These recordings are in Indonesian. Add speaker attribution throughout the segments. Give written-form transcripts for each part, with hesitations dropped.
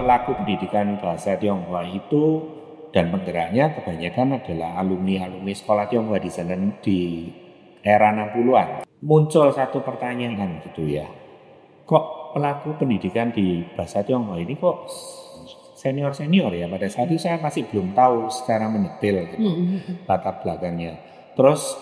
Speaker 1: pelaku pendidikan bahasa Tionghoa itu dan penggeraknya kebanyakan adalah alumni sekolah Tionghoa di sana di era 60-an. Muncul satu pertanyaan gitu ya. Kok pelaku pendidikan di bahasa Tionghoa ini kok senior ya? Pada saat itu saya masih belum tahu secara mendetail gitu, latar belakangnya. Terus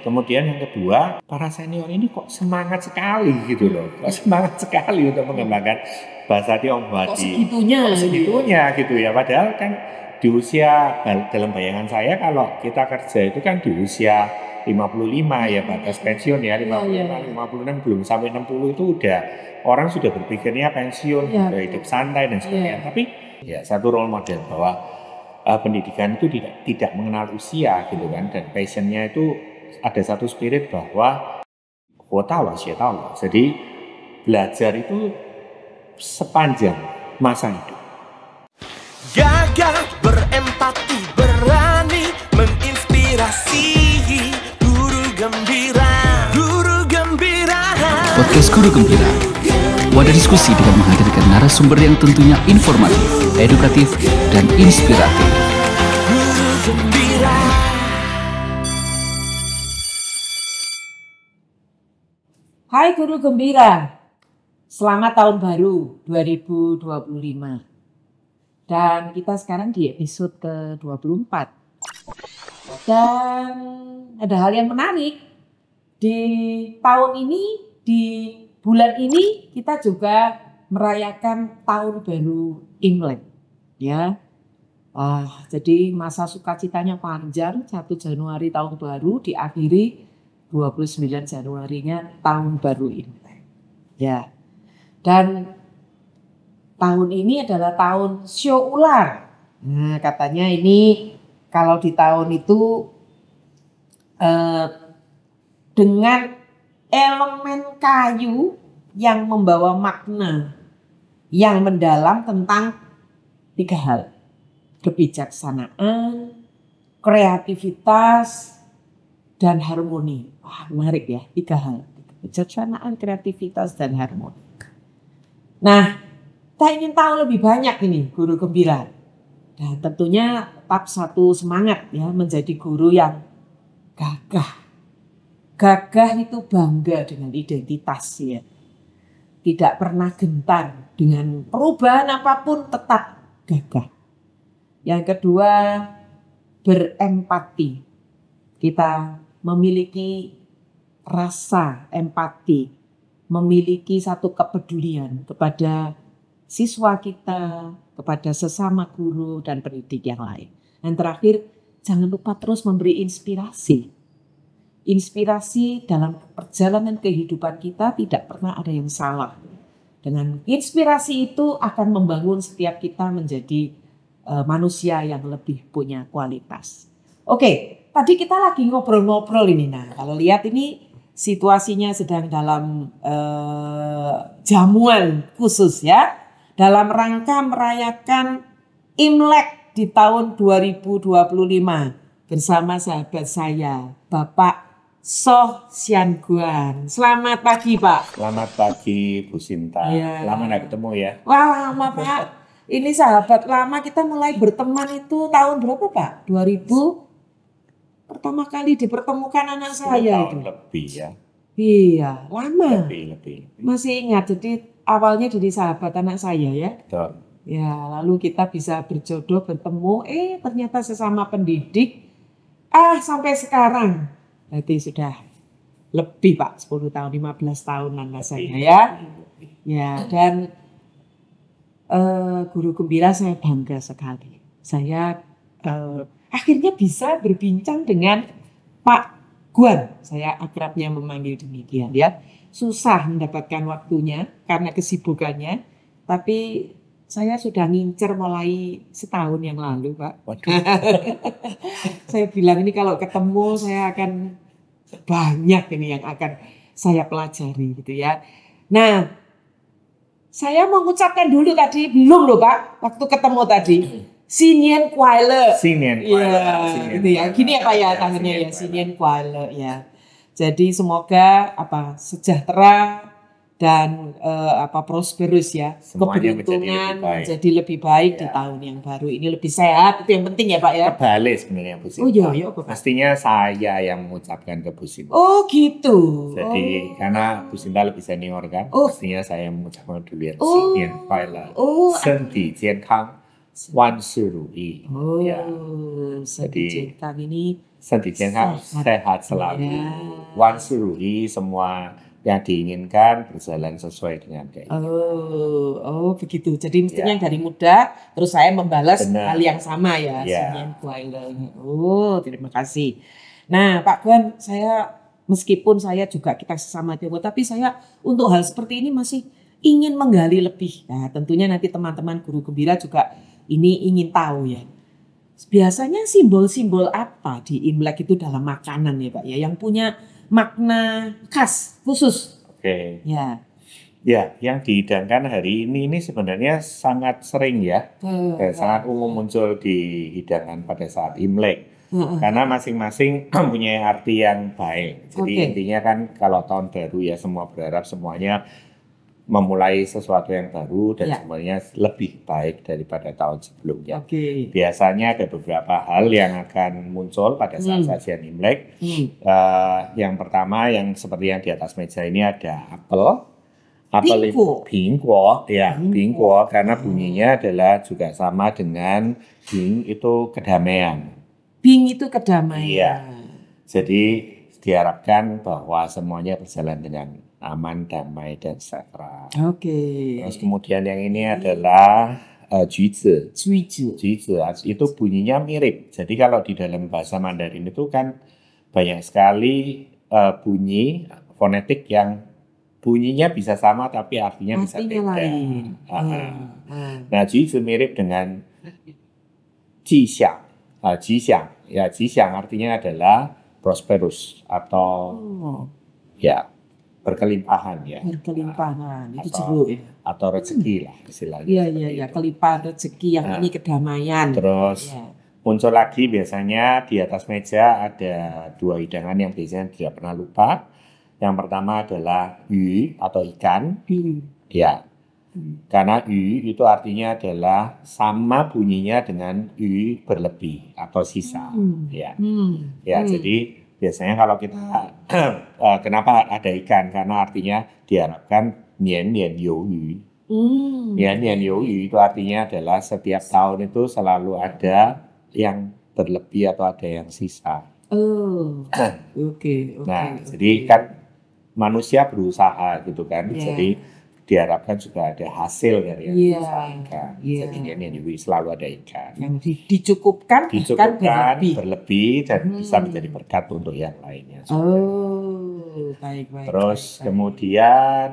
Speaker 1: kemudian yang kedua, para senior ini kok semangat sekali gitu loh. Kok semangat sekali untuk mengembangkan bahasa Tionghoa segitunya gitu ya. Padahal kan di usia, dalam bayangan saya kalau kita kerja itu kan di usia 55 ya, batas pensiun ya, 55, 56 belum sampai 60 itu udah orang sudah berpikirnya pensiun, sudah hidup santai dan sebagainya. Tapi ya satu role model bahwa pendidikan itu tidak mengenal usia gitu kan, dan passionnya itu ada satu spirit bahwa jadi belajar itu sepanjang masa hidup.
Speaker 2: Gagah berempati, berani menginspirasi. Guru Gembira, Guru Gembira.
Speaker 3: Podcast Guru Gembira, wadah diskusi dengan menghadirkan narasumber yang tentunya informatif, edukatif, dan inspiratif.
Speaker 2: Guru Gembira.
Speaker 4: Hai Guru Gembira, selamat tahun baru 2025. Dan kita sekarang di episode ke-24. Dan ada hal yang menarik. Di tahun ini, di bulan ini kita juga merayakan tahun baru Imlek. Ya. Jadi masa sukacitanya panjang, 1 Januari tahun baru diakhiri 29 Januarinya tahun baru Imlek. Ya. Dan tahun ini adalah tahun Shio Ular. Nah, katanya ini kalau di tahun itu dengan elemen kayu yang membawa makna yang mendalam tentang 3 hal. Kebijaksanaan, kreativitas, dan harmoni. Wah, menarik ya, 3 hal. Kebijaksanaan, kreativitas, dan harmoni. Nah, kita ingin tahu lebih banyak ini Guru Gembira. Dan tentunya tetap satu semangat ya, menjadi guru yang gagah. Gagah itu bangga dengan identitas ya. Tidak pernah gentar dengan perubahan apapun, tetap gagah. Yang kedua, berempati. Kita memiliki rasa empati, memiliki satu kepedulian kepada siswa kita, kepada sesama guru dan pendidik yang lain. Dan terakhir, jangan lupa terus memberi inspirasi. Inspirasi dalam perjalanan kehidupan kita tidak pernah ada yang salah. Dengan inspirasi itu akan membangun setiap kita menjadi manusia yang lebih punya kualitas. Oke, tadi kita lagi ngobrol-ngobrol ini. Nah, kalau lihat ini situasinya sedang dalam jamuan khusus ya. Dalam rangka merayakan Imlek di tahun 2025 bersama sahabat saya, Bapak Soh Sian Guan. Selamat pagi Pak.
Speaker 1: Selamat pagi Bu Sinta.
Speaker 4: Ya.
Speaker 1: Lama gak ketemu ya?
Speaker 4: Wah, lama Pak. Ini sahabat lama, kita mulai berteman itu tahun berapa Pak? 2000 pertama kali dipertemukan anak saya
Speaker 1: tahun
Speaker 4: itu.
Speaker 1: Lebih ya.
Speaker 4: Iya, lama.
Speaker 1: Lebih.
Speaker 4: Masih ingat, jadi awalnya dari sahabat anak saya ya.
Speaker 1: Betul.
Speaker 4: Ya, lalu kita bisa berjodoh, bertemu, ternyata sesama pendidik. Sampai sekarang. Berarti sudah lebih Pak, 10 tahun, 15 tahunan rasanya ya. Ya, dan Guru Gembira saya bangga sekali. Saya akhirnya bisa berbincang dengan Pak Guan. Saya akrabnya memanggil demikian ya. Susah mendapatkan waktunya karena kesibukannya, tapi saya sudah ngincer mulai setahun yang lalu Pak. Saya bilang ini kalau ketemu saya akan banyak ini yang akan saya pelajari gitu ya. Nah, saya mau mengucapkan dulu tadi, belum loh Pak, waktu ketemu tadi. Sinien Kuaile. Iya, gitu ya. Gini ya Pak ya tangannya ya, Sinien Kuaile ya. Jadi semoga sejahtera, dan prosperous ya,
Speaker 1: Semuanya
Speaker 4: keberuntungan
Speaker 1: menjadi lebih baik.
Speaker 4: menjadi lebih baik di
Speaker 1: Ya.
Speaker 4: tahun yang baru ini, lebih sehat, itu yang penting ya Pak ya.
Speaker 1: Kebalik sebenarnya Bu Sinta.
Speaker 4: Oh iya, iya, Pak.
Speaker 1: Mestinya saya yang mengucapkan ke Bu Sinta.
Speaker 4: Oh gitu.
Speaker 1: Jadi karena Bu Sinta lebih senior kan,
Speaker 4: Oh.
Speaker 1: mestinya saya yang mengucapkan duluan.
Speaker 4: Oh.
Speaker 1: 新年快乐，
Speaker 4: Oh.
Speaker 1: 身体健康，万事如意。
Speaker 4: Oh,
Speaker 1: Ya.
Speaker 4: sedikit ini
Speaker 1: 身体健康，
Speaker 4: Sehat.
Speaker 1: sehat selalu.
Speaker 4: Ya.
Speaker 1: 万事如意， semua yang diinginkan berjalan sesuai dengan keinginan.
Speaker 4: Oh begitu. Jadi mestinya
Speaker 1: Ya.
Speaker 4: dari muda, terus saya membalas
Speaker 1: Benar.
Speaker 4: hal yang sama ya.
Speaker 1: Ya.
Speaker 4: Sinyen Kuaileng. Oh, terima kasih. Nah, Pak Guan, meskipun saya juga kita sesama Tionghoa, tapi saya untuk hal seperti ini masih ingin menggali lebih. Nah, tentunya nanti teman-teman guru gembira juga ini ingin tahu ya. Biasanya simbol-simbol apa di Imlek itu dalam makanan ya Pak ya, yang punya makna khas khusus.
Speaker 1: Oke.
Speaker 4: Ya.
Speaker 1: Ya, yang dihidangkan hari ini sebenarnya sangat sering ya, sangat umum muncul di hidangan pada saat Imlek. Karena masing-masing mempunyai arti yang baik. Jadi
Speaker 4: Oke.
Speaker 1: intinya kan kalau tahun baru ya semua berharap semuanya memulai sesuatu yang baru dan
Speaker 4: Ya.
Speaker 1: semuanya lebih baik daripada tahun sebelumnya.
Speaker 4: Oke.
Speaker 1: Biasanya ada beberapa hal yang akan muncul pada saat sajian Imlek. Yang pertama yang seperti yang di atas meja ini ada apel. Apel
Speaker 4: Pingguo.
Speaker 1: Pingguo, ya,
Speaker 4: Pingguo.
Speaker 1: Pingguo karena bunyinya adalah juga sama dengan Bing itu kedamaian.
Speaker 4: Bing itu kedamaian.
Speaker 1: Iya. Jadi diharapkan bahwa semuanya berjalan dengan aman, damai, dan sejahtera.
Speaker 4: Oke.
Speaker 1: Terus kemudian yang ini adalah juizi.
Speaker 4: Suiju.
Speaker 1: Juizi itu bunyinya mirip. Jadi kalau di dalam bahasa Mandarin itu kan banyak sekali bunyi fonetik yang bunyinya bisa sama tapi artinya bisa
Speaker 4: Artinya
Speaker 1: beda.
Speaker 4: lain.
Speaker 1: Nah, juizi mirip dengan jixiang. Jixiang. Ya, jixiang artinya adalah prosperous atau
Speaker 4: Oh,
Speaker 1: ya berkelimpahan ya.
Speaker 4: berkelimpahan. Itu
Speaker 1: Atau-
Speaker 4: jeruk ya.
Speaker 1: Atau rezeki lah istilahnya.
Speaker 4: Iya,
Speaker 1: seperti
Speaker 4: iya, iya.
Speaker 1: itu.
Speaker 4: Kelimpahan rezeki yang
Speaker 1: Nah,
Speaker 4: ini kedamaian.
Speaker 1: Terus
Speaker 4: Ya.
Speaker 1: muncul lagi biasanya di atas meja ada dua hidangan yang biasanya tidak pernah lupa. Yang pertama adalah yu atau ikan. Ya, karena yu itu artinya adalah sama bunyinya dengan yu berlebih atau sisa. Ya, ya. Jadi biasanya kalau kita kenapa ada ikan? Karena artinya diharapkan nian nian you yu. Nian nian you yu itu artinya adalah setiap tahun itu selalu ada yang berlebih atau ada yang sisa.
Speaker 4: Oh, oke.
Speaker 1: Nah, jadi kan manusia berusaha gitu kan.
Speaker 4: Iya.
Speaker 1: Jadi diharapkan juga ada hasil dari yang
Speaker 4: Iya,
Speaker 1: diusaha ikan.
Speaker 4: iya.
Speaker 1: Jadi ini selalu ada ikan.
Speaker 4: Yang dicukupkan, bahkan
Speaker 1: Dicukupkan,
Speaker 4: berlebih.
Speaker 1: berlebih dan bisa menjadi berkat untuk yang lainnya.
Speaker 4: Oh, baik, baik.
Speaker 1: Terus
Speaker 4: baik, baik.
Speaker 1: kemudian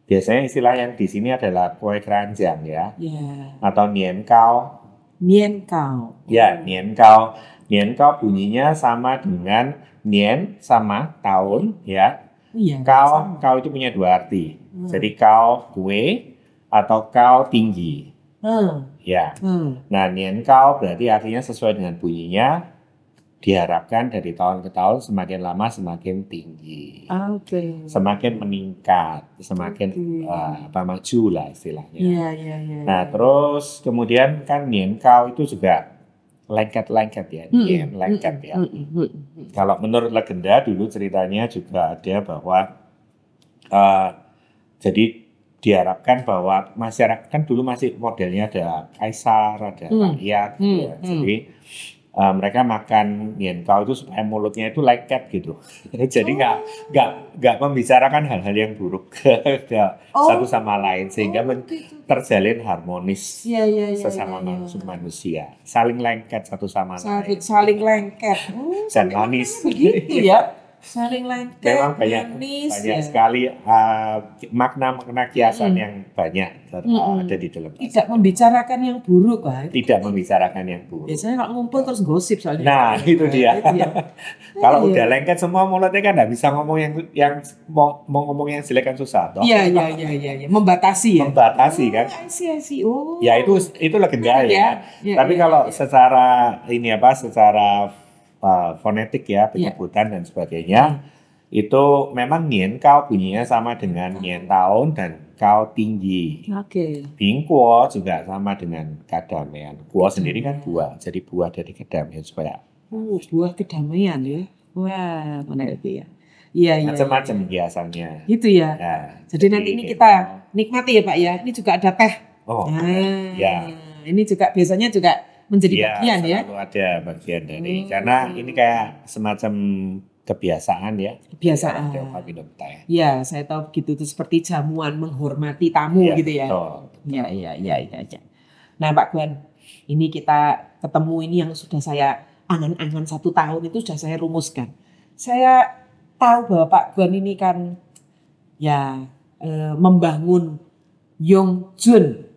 Speaker 1: biasanya istilah yang di sini adalah kue keranjang ya,
Speaker 4: Ya,
Speaker 1: atau nian kao.
Speaker 4: nian kao.
Speaker 1: Ya, nian kao. Nian kao bunyinya sama dengan nian sama tahun ya.
Speaker 4: Iya.
Speaker 1: Kau, kau itu punya dua arti. Jadi kau kue atau kau tinggi. Ya. Nah, nian kau berarti artinya sesuai dengan bunyinya. Diharapkan dari tahun ke tahun semakin lama semakin tinggi,
Speaker 4: Oke.
Speaker 1: semakin meningkat, semakin
Speaker 4: Oke.
Speaker 1: maju lah istilahnya.
Speaker 4: Iya, iya, iya.
Speaker 1: Nah, terus kemudian kan nian kau itu juga lengket-lengket ya, nian lengket ya. Kalau menurut legenda dulu ceritanya juga ada bahwa jadi diharapkan bahwa masyarakat kan dulu masih modelnya ada kaisar, ada rakyat, gitu ya. Jadi mereka makan nian kau itu supaya mulutnya itu lengket gitu. Jadi nggak membicarakan hal-hal yang buruk satu sama lain sehingga terjalin harmonis
Speaker 4: Iya, iya, iya,
Speaker 1: sesama
Speaker 4: iya,
Speaker 1: manusia, saling lengket satu sama lain.
Speaker 4: saling lengket.
Speaker 1: Dan manis.
Speaker 4: Begitu ya. Saling lengket.
Speaker 1: Memang banyak
Speaker 4: manis,
Speaker 1: banyak
Speaker 4: ya.
Speaker 1: sekali makna-makna kiasan yang banyak ada di dalam bahasa.
Speaker 4: Tidak membicarakan yang buruk, Pak.
Speaker 1: Tidak membicarakan yang buruk.
Speaker 4: Biasanya kalau ngumpul terus gosip soalnya.
Speaker 1: Nah, itu dia.
Speaker 4: Itu ya.
Speaker 1: Kalau
Speaker 4: Iya.
Speaker 1: udah lengket semua mulutnya kan nggak bisa ngomong yang mau ngomong yang jelek kan susah toh.
Speaker 4: Iya, iya, iya, iya, iya. Membatasi ya.
Speaker 1: Membatasi kan.
Speaker 4: I see. Oh.
Speaker 1: Ya itu legenda ya.
Speaker 4: Ya,
Speaker 1: Tapi
Speaker 4: ya,
Speaker 1: kalau
Speaker 4: ya.
Speaker 1: secara secara fonetik ya, penyebutan dan sebagainya, Itu memang Nien Kau bunyinya sama dengan Nien tahun dan Kau tinggi.
Speaker 4: Oke.
Speaker 1: Bingkuo juga sama dengan kedamaian. Kuo sendiri kan buah, jadi buah dari kedamaian supaya
Speaker 4: Buah kedamaian ya. Wah, menarik ya. Iya, iya.
Speaker 1: macam-macam
Speaker 4: iya.
Speaker 1: biasanya.
Speaker 4: Gitu ya.
Speaker 1: Nah,
Speaker 4: Jadi nanti ini kita nikmati ya Pak ya. Ini juga ada teh.
Speaker 1: Oh,
Speaker 4: Nah,
Speaker 1: ya.
Speaker 4: ini juga biasanya juga menjadi
Speaker 1: Iya,
Speaker 4: bagian ya.
Speaker 1: selalu ada bagian dari karena ini kayak semacam kebiasaan ya.
Speaker 4: Kebiasaan.
Speaker 1: Tionghoa minum teh.
Speaker 4: Ya, saya tahu begitu itu seperti jamuan menghormati tamu
Speaker 1: Iya,
Speaker 4: gitu ya.
Speaker 1: betul.
Speaker 4: Iya. Nah Pak Guan, ini kita ketemu ini yang sudah saya angan-angan 1 tahun itu sudah saya rumuskan. Saya tahu bahwa Pak Guan ini kan ya membangun Yongjun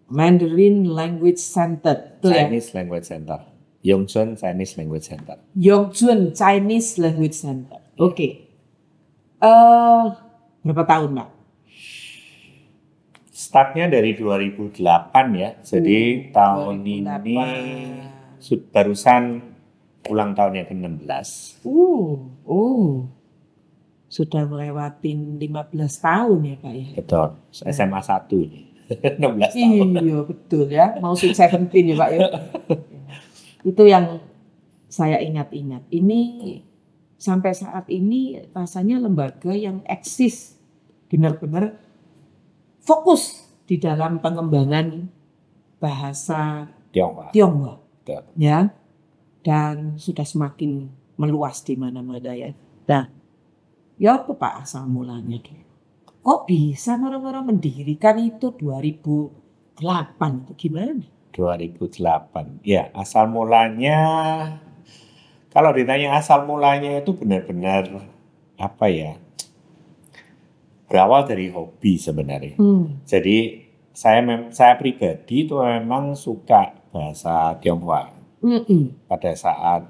Speaker 4: Mandarin Language Center, betul ya?
Speaker 1: Chinese Language Center. Yongsun Chinese Language Center.
Speaker 4: Yongjun Chinese Language Center. Oke. Berapa tahun, Pak?
Speaker 1: Startnya dari 2008 ya. Jadi tahun
Speaker 4: 2008.
Speaker 1: ini barusan ulang tahun yang ke-16.
Speaker 4: Sudah melewatin 15 tahun ya, Pak ya?
Speaker 1: Betul. SMA 1 ini. 16 tahun.
Speaker 4: Iya, betul ya. Mau Sweet 17 ya, Pak ya. Itu yang saya ingat-ingat. Ini sampai saat ini rasanya lembaga yang eksis benar-benar fokus di dalam pengembangan bahasa Tionghoa.
Speaker 1: Betul.
Speaker 4: Ya. Dan sudah semakin meluas di mana-mana ya. Nah, ya apa Pak asal mulanya dulu? Kok bisa orang-orang mendirikan itu 2008? Itu gimana?
Speaker 1: 2008. Ya, asal mulanya kalau ditanya asal mulanya itu benar-benar apa ya? Berawal dari hobi sebenarnya. Jadi saya pribadi itu memang suka bahasa Tionghoa pada saat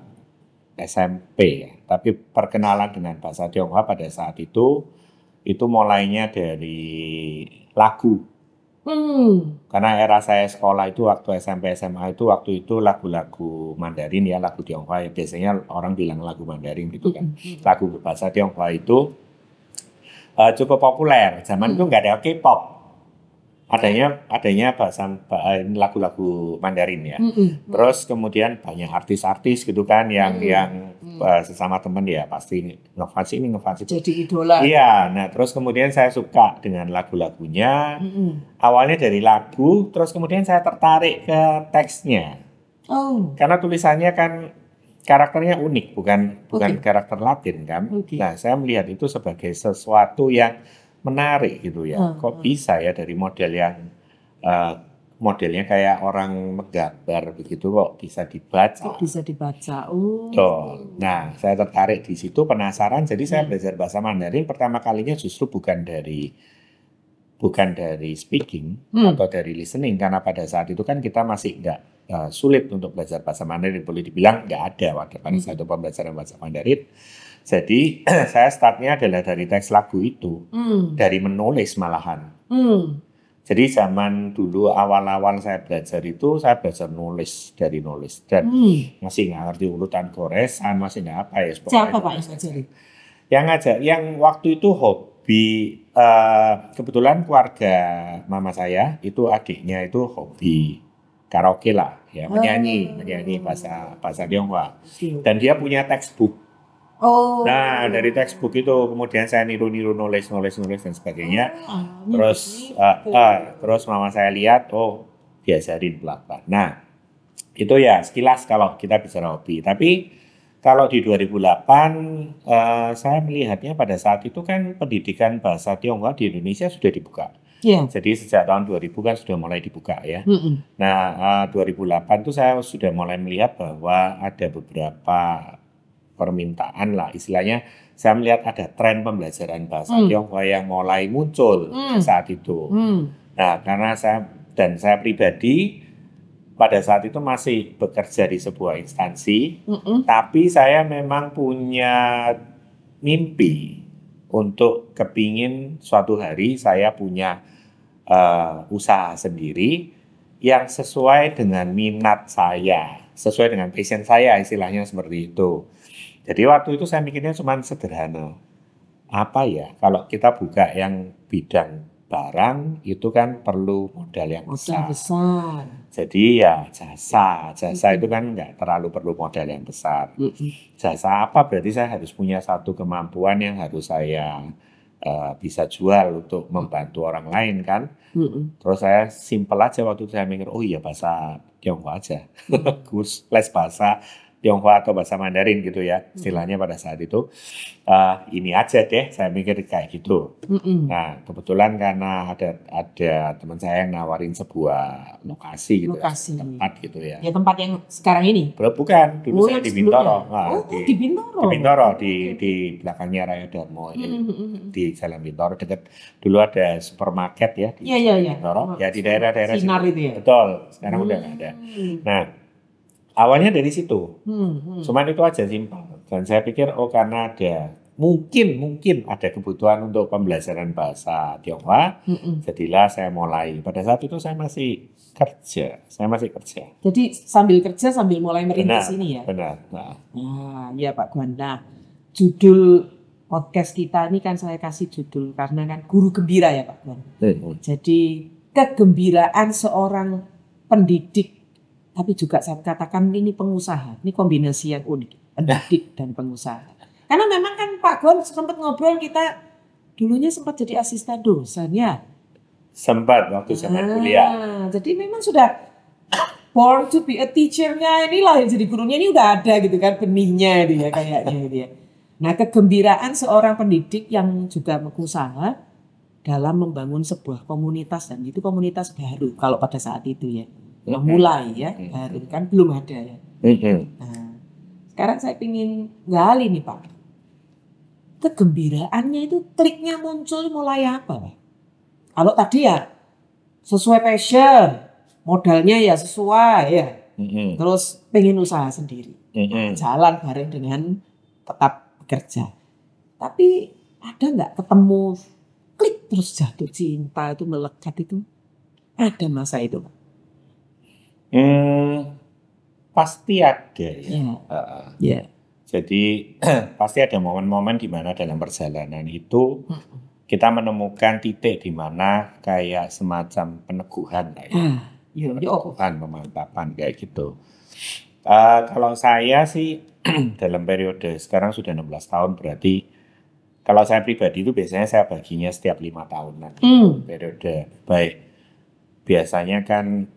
Speaker 1: SMP ya. Tapi perkenalan dengan bahasa Tionghoa pada saat itu mulainya dari lagu. Karena era saya sekolah itu waktu SMP SMA itu waktu itu lagu-lagu Mandarin ya, lagu Tionghoa ya, biasanya orang bilang lagu Mandarin gitu kan. Lagu berbahasa Tionghoa itu cukup populer. Zaman itu nggak ada K-pop. Adanya bahasa lagu-lagu Mandarin ya. Terus kemudian banyak artis-artis gitu kan yang sesama teman ya pasti ngefans.
Speaker 4: Jadi idola.
Speaker 1: Iya, nah terus kemudian saya suka dengan lagu-lagunya. Awalnya dari lagu, terus kemudian saya tertarik ke teksnya. Karena tulisannya kan karakternya unik, bukan karakter Latin kan. Nah, saya melihat itu sebagai sesuatu yang menarik gitu ya. Kok bisa ya dari model yang modelnya kayak orang menggambar begitu kok bisa dibaca. Betul. Nah, saya tertarik di situ, penasaran. Jadi saya belajar bahasa Mandarin pertama kalinya justru bukan dari speaking atau dari listening, karena pada saat itu kan kita masih nggak sulit untuk belajar bahasa Mandarin, boleh dibilang nggak ada pada saat itu pembelajaran bahasa Mandarin. Jadi saya startnya adalah dari teks lagu itu, dari menulis malahan. Jadi zaman dulu awal-awal saya belajar itu, saya belajar nulis dan masih nggak ngerti urutan goresan, masih nggak apa ya.
Speaker 4: Siapa Pak yang ngajari?
Speaker 1: Yang waktu itu hobi, kebetulan keluarga mama saya itu adiknya itu hobi karaoke lah, ya menyanyi bahasa Tionghoa, dan dia punya textbook. Nah, dari textbook itu kemudian saya niru-niru nulis dan sebagainya. Terus mama saya lihat, diajarin pelan-pelan. Nah, itu ya sekilas kalau kita bicara hobi. Tapi kalau di 2008 saya melihatnya pada saat itu kan pendidikan bahasa Tionghoa di Indonesia sudah dibuka. Jadi sejak tahun 2000 kan sudah mulai dibuka ya. Nah, 2008 itu saya sudah mulai melihat bahwa ada beberapa permintaan lah, istilahnya saya melihat ada tren pembelajaran bahasa Tionghoa yang mulai muncul saat itu. Nah, karena saya pribadi pada saat itu masih bekerja di sebuah instansi, tapi saya memang punya mimpi untuk kepingin suatu hari saya punya usaha sendiri yang sesuai dengan minat saya, sesuai dengan passion saya, istilahnya seperti itu. Jadi waktu itu saya mikirnya cuma sederhana. apa ya, kalau kita buka yang bidang barang itu kan perlu modal yang
Speaker 4: Modal
Speaker 1: besar.
Speaker 4: besar.
Speaker 1: Jadi ya jasa
Speaker 4: Mm-mm.
Speaker 1: itu kan nggak terlalu perlu modal yang besar.
Speaker 4: Mm-mm.
Speaker 1: Jasa apa? Berarti saya harus punya satu kemampuan yang harus saya bisa jual untuk membantu orang lain kan.
Speaker 4: Mm-mm.
Speaker 1: Terus saya simpel aja waktu itu saya mikir, oh iya bahasa Tionghoa aja. Kurs les bahasa Tionghoa atau bahasa Mandarin gitu ya. Istilahnya pada saat itu. Ini aja deh, saya mikir kayak gitu.
Speaker 4: Mm-mm.
Speaker 1: Nah, kebetulan karena ada teman saya yang nawarin sebuah lokasi gitu,
Speaker 4: Lokasi.
Speaker 1: tempat gitu ya.
Speaker 4: Ya tempat yang sekarang ini.
Speaker 1: Bukan, dulu saya
Speaker 4: yang
Speaker 1: di
Speaker 4: sebelumnya.
Speaker 1: Bintoro.
Speaker 4: Di Bintoro.
Speaker 1: Di Bintoro,
Speaker 4: Oke, oke.
Speaker 1: di belakangnya Raya Darmo,
Speaker 4: Mm-mm.
Speaker 1: di Jalan Bintoro dekat. Dulu ada supermarket ya di
Speaker 4: Iya, iya, iya.
Speaker 1: Bintoro, ya di daerah-daerah
Speaker 4: Sinar
Speaker 1: situ.
Speaker 4: itu ya?
Speaker 1: Betul, sekarang udah nggak ada. Nah, awalnya dari situ. Cuman itu aja simpel. Dan saya pikir karena ada mungkin ada kebutuhan untuk pembelajaran bahasa Tionghoa, jadilah saya mulai. Pada saat itu saya masih kerja.
Speaker 4: Jadi sambil kerja sambil mulai merintis
Speaker 1: Benar,
Speaker 4: ini ya.
Speaker 1: benar. Nah,
Speaker 4: Iya Pak Guan. Nah, judul podcast kita ini kan saya kasih judul karena kan guru gembira ya Pak Guan. Jadi kegembiraan seorang pendidik, tapi juga saya katakan ini pengusaha. Ini kombinasi yang unik, pendidik dan pengusaha. Karena memang kan Pak Gon sempat ngobrol, kita dulunya sempat jadi asisten dosen ya.
Speaker 1: sempat waktu zaman kuliah.
Speaker 4: Jadi memang sudah born to be a teacher-nya, inilah yang jadi gurunya ini udah ada gitu kan, benihnya itu ya kayaknya gitu ya. Nah, kegembiraan seorang pendidik yang juga pengusaha dalam membangun sebuah komunitas, dan itu komunitas baru kalau pada saat itu ya. Memulai ya, baru kan belum ada ya. Nah, sekarang saya ingin gali nih Pak. Kegembiraannya itu kliknya muncul mulai apa Pak? Kalau tadi ya sesuai passion, modalnya ya sesuai ya. Terus pengen usaha sendiri. Jalan bareng dengan tetap bekerja. Tapi ada nggak ketemu klik terus jatuh cinta itu melekat itu? Ada masa itu Pak?
Speaker 1: Pasti ada ya.
Speaker 4: Ya.
Speaker 1: Jadi pasti ada momen-momen di mana dalam perjalanan itu kita menemukan titik di mana kayak semacam peneguhan lah ya. Peneguhan, pemantapan kayak gitu. Kalau saya sih dalam periode sekarang sudah 16 tahun, berarti kalau saya pribadi itu biasanya saya baginya setiap 5 tahunan periode. Baik, biasanya kan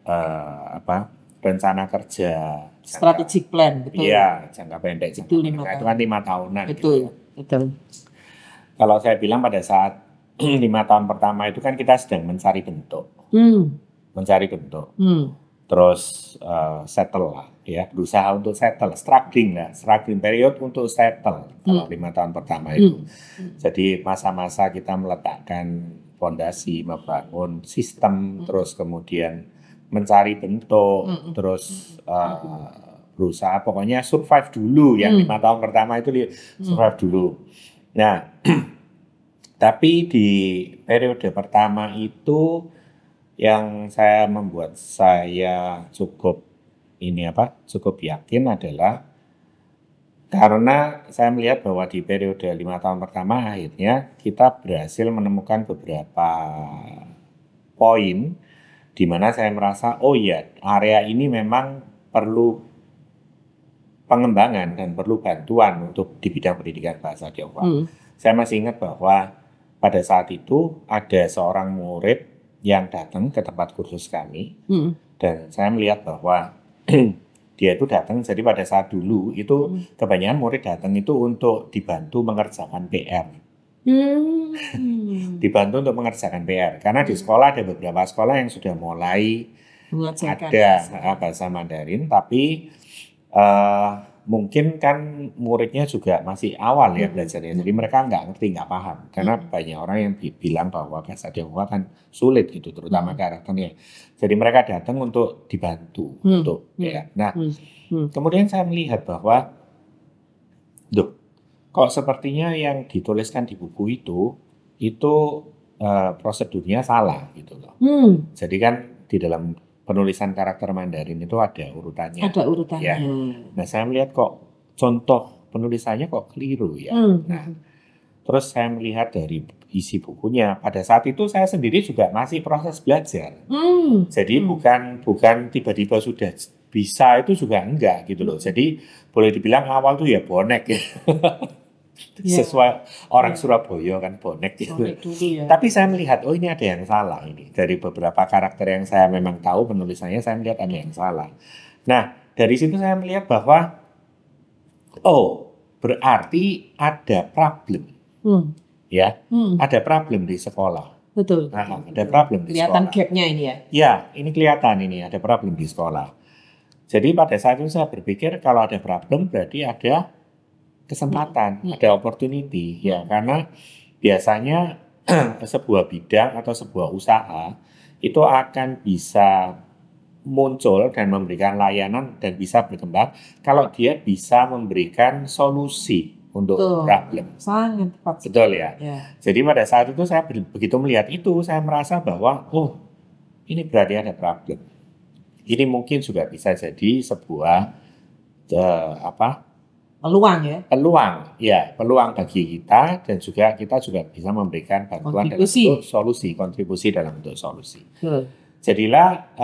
Speaker 1: rencana kerja,
Speaker 4: strategic plan, betul.
Speaker 1: Iya, jangka pendek,
Speaker 4: itu 5 tahun.
Speaker 1: Itu kan 5 tahunan.
Speaker 4: Betul,
Speaker 1: gitu.
Speaker 4: betul.
Speaker 1: Kalau saya bilang pada saat 5 tahun pertama itu kan kita sedang mencari bentuk. Terus settle lah, ya, berusaha untuk settle, struggling period untuk settle kalau 5 tahun pertama itu. Jadi masa-masa kita meletakkan fondasi, membangun sistem, terus kemudian mencari bentuk, terus berusaha pokoknya survive dulu. Yang 5 tahun pertama itu survive dulu. Nah, tapi di periode pertama itu yang membuat saya cukup yakin adalah karena saya melihat bahwa di periode 5 tahun pertama akhirnya kita berhasil menemukan beberapa poin di mana saya merasa area ini memang perlu pengembangan dan perlu bantuan untuk di bidang pendidikan bahasa Tionghoa. Saya masih ingat bahwa pada saat itu ada seorang murid yang datang ke tempat kursus kami, dan saya melihat bahwa dia itu datang, jadi pada saat dulu itu kebanyakan murid datang itu untuk dibantu mengerjakan PR. Dibantu untuk mengerjakan PR, karena di sekolah ada beberapa sekolah yang sudah mulai ada bahasa Mandarin, tapi mungkin kan muridnya juga masih awal ya belajarnya, jadi mereka nggak ngerti, nggak paham, karena banyak orang yang bilang bahwa bahasa Tionghoa kan sulit gitu, terutama karakternya. Jadi mereka datang untuk dibantu untuk ya. Nah, kemudian saya melihat bahwa, kok sepertinya yang dituliskan di buku itu prosedurnya salah gitu loh. Jadi kan di dalam penulisan karakter Mandarin itu ada urutannya.
Speaker 4: Ada urutannya.
Speaker 1: Ya. Nah, saya melihat kok contoh penulisannya kok keliru ya. Nah, Terus saya melihat dari isi bukunya, pada saat itu saya sendiri juga masih proses belajar. Jadi bukan tiba-tiba sudah bisa, itu juga enggak gitu loh. Jadi boleh dibilang awal tuh ya bonek ya.
Speaker 4: Ya.
Speaker 1: Sesuai orang
Speaker 4: Ya.
Speaker 1: Surabaya kan bonek gitu.
Speaker 4: Bonek dulu ya.
Speaker 1: Tapi saya melihat, oh ini ada yang salah ini. Dari beberapa karakter yang saya memang tahu penulisannya, saya melihat ada yang salah. Nah, dari situ saya melihat bahwa, oh berarti ada problem.
Speaker 4: Hmm.
Speaker 1: Ya,
Speaker 4: Hmm.
Speaker 1: ada problem di sekolah.
Speaker 4: Betul.
Speaker 1: Nah, ada problem di
Speaker 4: Kelihatan
Speaker 1: sekolah.
Speaker 4: gapnya ini ya.
Speaker 1: Ya, ini kelihatan ini ada problem di sekolah. Jadi pada saat itu saya berpikir kalau ada problem berarti ada kesempatan, ada opportunity. Ya, karena biasanya sebuah bidang atau sebuah usaha itu akan bisa muncul dan memberikan layanan dan bisa berkembang kalau dia bisa memberikan solusi untuk
Speaker 4: Betul.
Speaker 1: problem.
Speaker 4: Sangat tepat.
Speaker 1: Betul ya.
Speaker 4: Ya.
Speaker 1: Jadi pada saat itu saya begitu melihat itu, saya merasa bahwa oh ini berarti ada problem. Ini mungkin juga bisa jadi sebuah
Speaker 4: Peluang ya.
Speaker 1: peluang bagi kita, dan juga kita juga bisa memberikan bantuan dalam bentuk kontribusi dalam bentuk solusi.
Speaker 4: Betul.
Speaker 1: Jadilah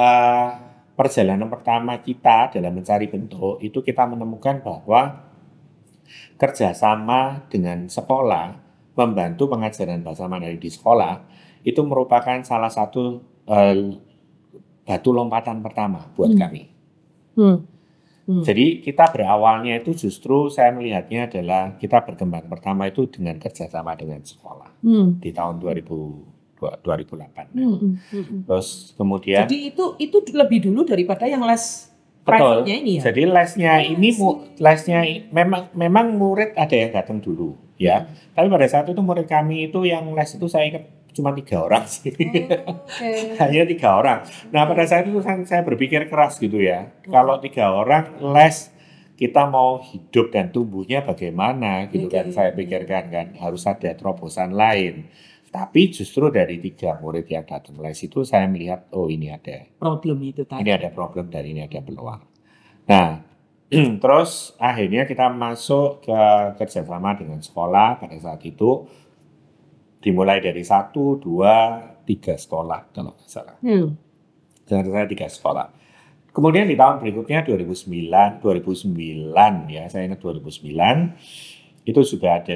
Speaker 1: perjalanan pertama kita dalam mencari bentuk itu kita menemukan bahwa kerjasama dengan sekolah, membantu pengajaran bahasa Mandarin di sekolah itu merupakan salah satu batu lompatan pertama buat kami. Jadi kita berawalnya itu justru saya melihatnya adalah kita berkembang pertama itu dengan kerjasama dengan sekolah di tahun 2008. Terus kemudian.
Speaker 4: Jadi itu lebih dulu daripada yang les
Speaker 1: betul.
Speaker 4: private-nya ini ya.
Speaker 1: Jadi lesnya memang murid ada yang datang dulu ya. Tapi pada saat itu murid kami itu yang les itu saya ingat cuma 3 orang sih.
Speaker 4: Okay.
Speaker 1: Hanya 3 orang. Nah pada saat itu saya berpikir keras gitu ya. Kalau 3 orang les, kita mau hidup dan tumbuhnya bagaimana gitu kan. Saya pikirkan kan harus ada terobosan lain. Tapi justru dari 3 murid yang datang les itu saya melihat oh ini ada
Speaker 4: problem itu tadi.
Speaker 1: Ini ada problem dan ini ada peluang. Nah terus akhirnya kita masuk ke kerjasama dengan sekolah pada saat itu. Dimulai dari 1, 2, 3 sekolah kalau nggak salah. Saya 3 sekolah. Kemudian di tahun berikutnya 2009 ya, saya ingat 2009 itu juga ada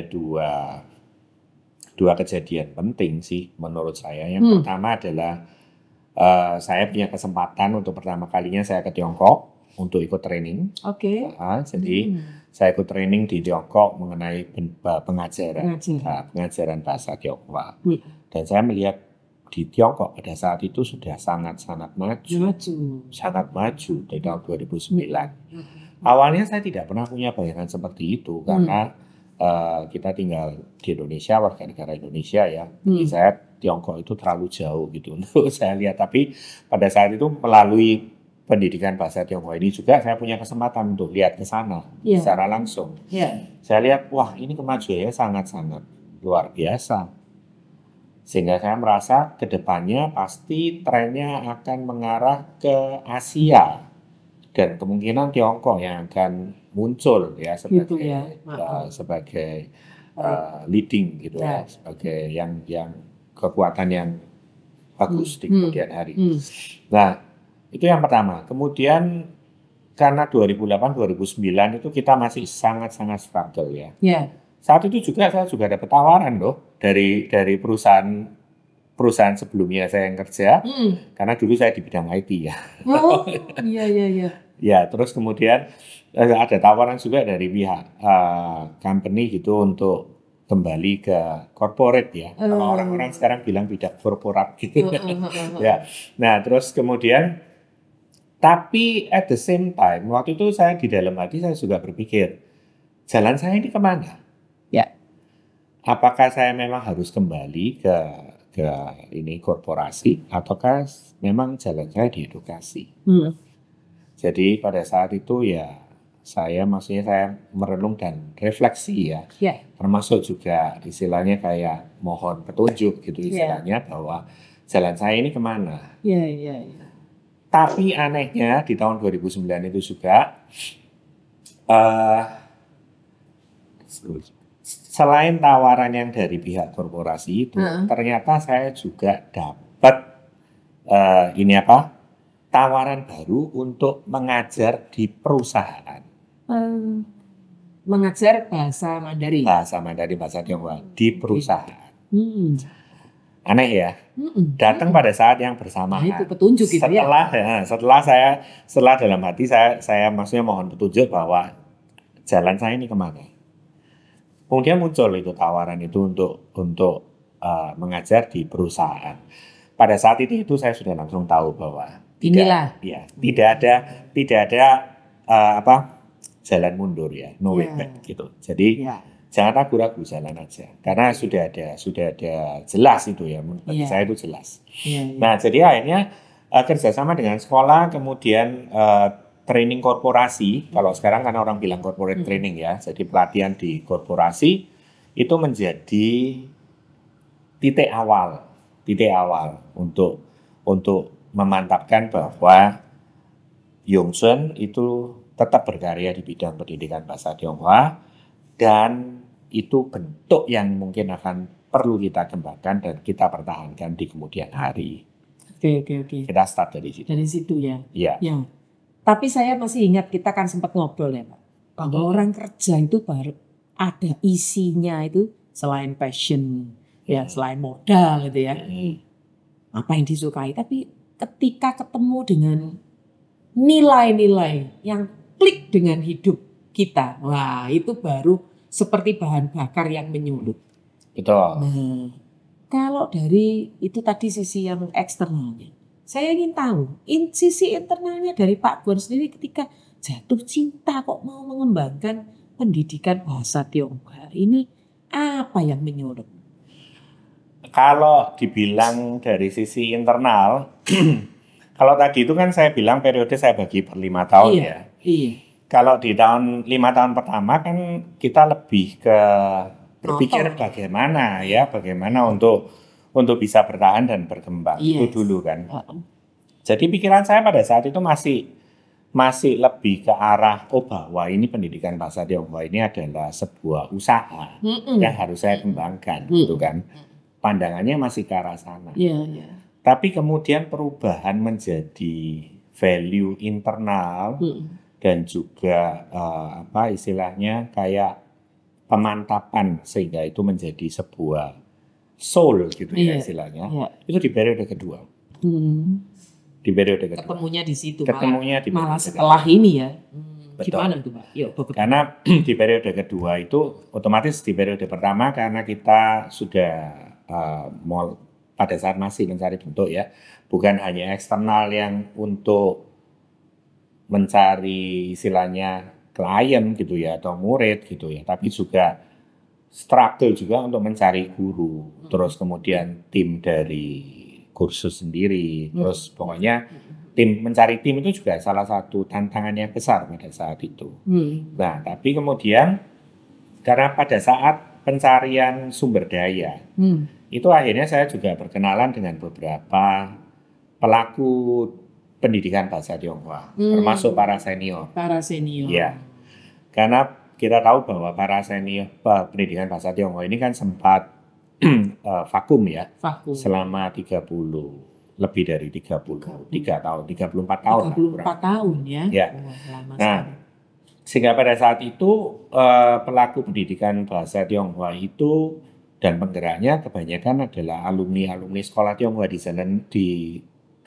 Speaker 1: dua kejadian penting sih menurut saya. Yang pertama adalah saya punya kesempatan untuk pertama kalinya saya ke Tiongkok untuk ikut training.
Speaker 4: Oke.
Speaker 1: Jadi saya ikut training di Tiongkok mengenai pengajaran bahasa Tionghoa. Dan saya melihat di Tiongkok pada saat itu sudah sangat-sangat maju. Sangat maju dari tahun 2009. Awalnya saya tidak pernah punya bayangan seperti itu karena kita tinggal di Indonesia, warga negara Indonesia ya. Bagi saya Tiongkok itu terlalu jauh gitu untuk saya lihat. Tapi pada saat itu melalui pendidikan bahasa Tionghoa ini juga saya punya kesempatan untuk lihat ke sana secara langsung. Saya lihat, wah ini kemajuannya sangat-sangat luar biasa. Sehingga saya merasa ke depannya pasti trennya akan mengarah ke Asia. Dan kemungkinan Tiongkok yang akan muncul ya sebagai leading gitu ya, sebagai yang kekuatan yang bagus di kemudian hari. Nah, itu yang pertama. Kemudian karena 2008-2009 itu kita masih sangat-sangat struggle ya. Saat itu juga saya juga dapat tawaran loh dari perusahaan sebelumnya saya yang kerja. Karena dulu saya di bidang IT ya.
Speaker 4: Oh, iya.
Speaker 1: Ya, terus kemudian ada tawaran juga dari pihak company gitu untuk kembali ke corporate ya. Kalau orang-orang sekarang bilang bidang korporat gitu. Ya. Nah, terus kemudian tapi at the same time, waktu itu saya di dalam hati saya juga berpikir, jalan saya ini kemana?
Speaker 4: Ya.
Speaker 1: Apakah saya memang harus kembali ke ini korporasi, ataukah memang jalan saya di edukasi? Jadi pada saat itu ya saya merenung dan refleksi ya. Termasuk juga istilahnya kayak mohon petunjuk gitu istilahnya bahwa jalan saya ini kemana?
Speaker 4: Iya.
Speaker 1: Tapi anehnya di tahun 2009 itu juga selain tawaran yang dari pihak korporasi itu, ternyata saya juga dapat tawaran baru untuk mengajar di perusahaan.
Speaker 4: Mengajar bahasa Mandarin.
Speaker 1: Bahasa Mandarin, bahasa Tionghoa di perusahaan.
Speaker 4: Hmm.
Speaker 1: Aneh ya, datang pada saat yang bersamaan.
Speaker 4: Nah, itu petunjuk gitu ya.
Speaker 1: Setelah dalam hati saya maksudnya mohon petunjuk bahwa jalan saya ini kemana. Kemudian muncul itu tawaran itu untuk mengajar di perusahaan. Pada saat itu saya sudah langsung tahu bahwa tidak ada jalan mundur ya, no way back gitu. Jadi jangan ragu-ragu, jalan aja. Karena sudah ada jelas itu ya, bagi saya itu jelas. Nah, jadi akhirnya kerjasama dengan sekolah, kemudian training korporasi. Kalau sekarang kan orang bilang corporate training ya, jadi pelatihan di korporasi itu menjadi titik awal untuk memantapkan bahwa Yongsun itu tetap berkarya di bidang pendidikan bahasa Tionghoa, dan itu bentuk yang mungkin akan perlu kita kembangkan dan kita pertahankan di kemudian hari.
Speaker 4: Oke.
Speaker 1: Kita start dari situ.
Speaker 4: Dari situ ya.
Speaker 1: Iya.
Speaker 4: Ya. Tapi saya masih ingat kita kan sempat ngobrol ya Pak, bahwa orang kerja itu baru ada isinya itu selain passion, ya selain modal gitu ya. Apa yang disukai, tapi ketika ketemu dengan nilai-nilai yang klik dengan hidup kita, wah itu baru seperti bahan bakar yang menyulut.
Speaker 1: Betul.
Speaker 4: Nah, kalau dari itu tadi sisi yang eksternalnya, saya ingin tahu sisi internalnya dari Pak Guan sendiri ketika jatuh cinta kok mau mengembangkan pendidikan bahasa Tionghoa ini, apa yang menyulut?
Speaker 1: Kalau dibilang dari sisi internal, kalau tadi itu kan saya bilang periode saya bagi per 5 tahun ya.
Speaker 4: Iya.
Speaker 1: Kalau di 5 tahun pertama kan kita lebih ke berpikir bagaimana untuk bisa bertahan dan berkembang. Itu dulu kan. Jadi pikiran saya pada saat itu masih lebih ke arah bahwa ini pendidikan bahasa Tionghoa ini adalah sebuah usaha yang harus saya kembangkan gitu kan. Pandangannya masih ke arah sana. Tapi kemudian perubahan menjadi value internal dan juga istilahnya kayak pemantapan sehingga itu menjadi sebuah soul gitu ya istilahnya. Itu di periode kedua. Di periode kedua.
Speaker 4: Ketemunya di situ.
Speaker 1: Malah
Speaker 4: setelah ini ya.
Speaker 1: Betul.
Speaker 4: Gimana tuh Pak?
Speaker 1: Karena di periode kedua itu otomatis di periode pertama karena kita sudah pada saat masih mencari bentuk ya, bukan hanya eksternal yang untuk mencari istilahnya klien gitu ya atau murid gitu ya, tapi juga struggle juga untuk mencari guru, terus kemudian tim dari kursus sendiri, terus pokoknya mencari tim itu juga salah satu tantangan yang besar pada saat itu. Nah, tapi kemudian karena pada saat pencarian sumber daya, itu akhirnya saya juga berkenalan dengan beberapa pelaku pendidikan bahasa Tionghoa, termasuk para senior. Ya, karena kita tahu bahwa para senior pendidikan bahasa Tionghoa ini kan sempat vakum ya, selama lebih dari 34 tahun.
Speaker 4: 34 tahun ya.
Speaker 1: Nah, sehingga pada saat itu pelaku pendidikan bahasa Tionghoa itu dan penggeraknya kebanyakan adalah alumni sekolah Tionghoa di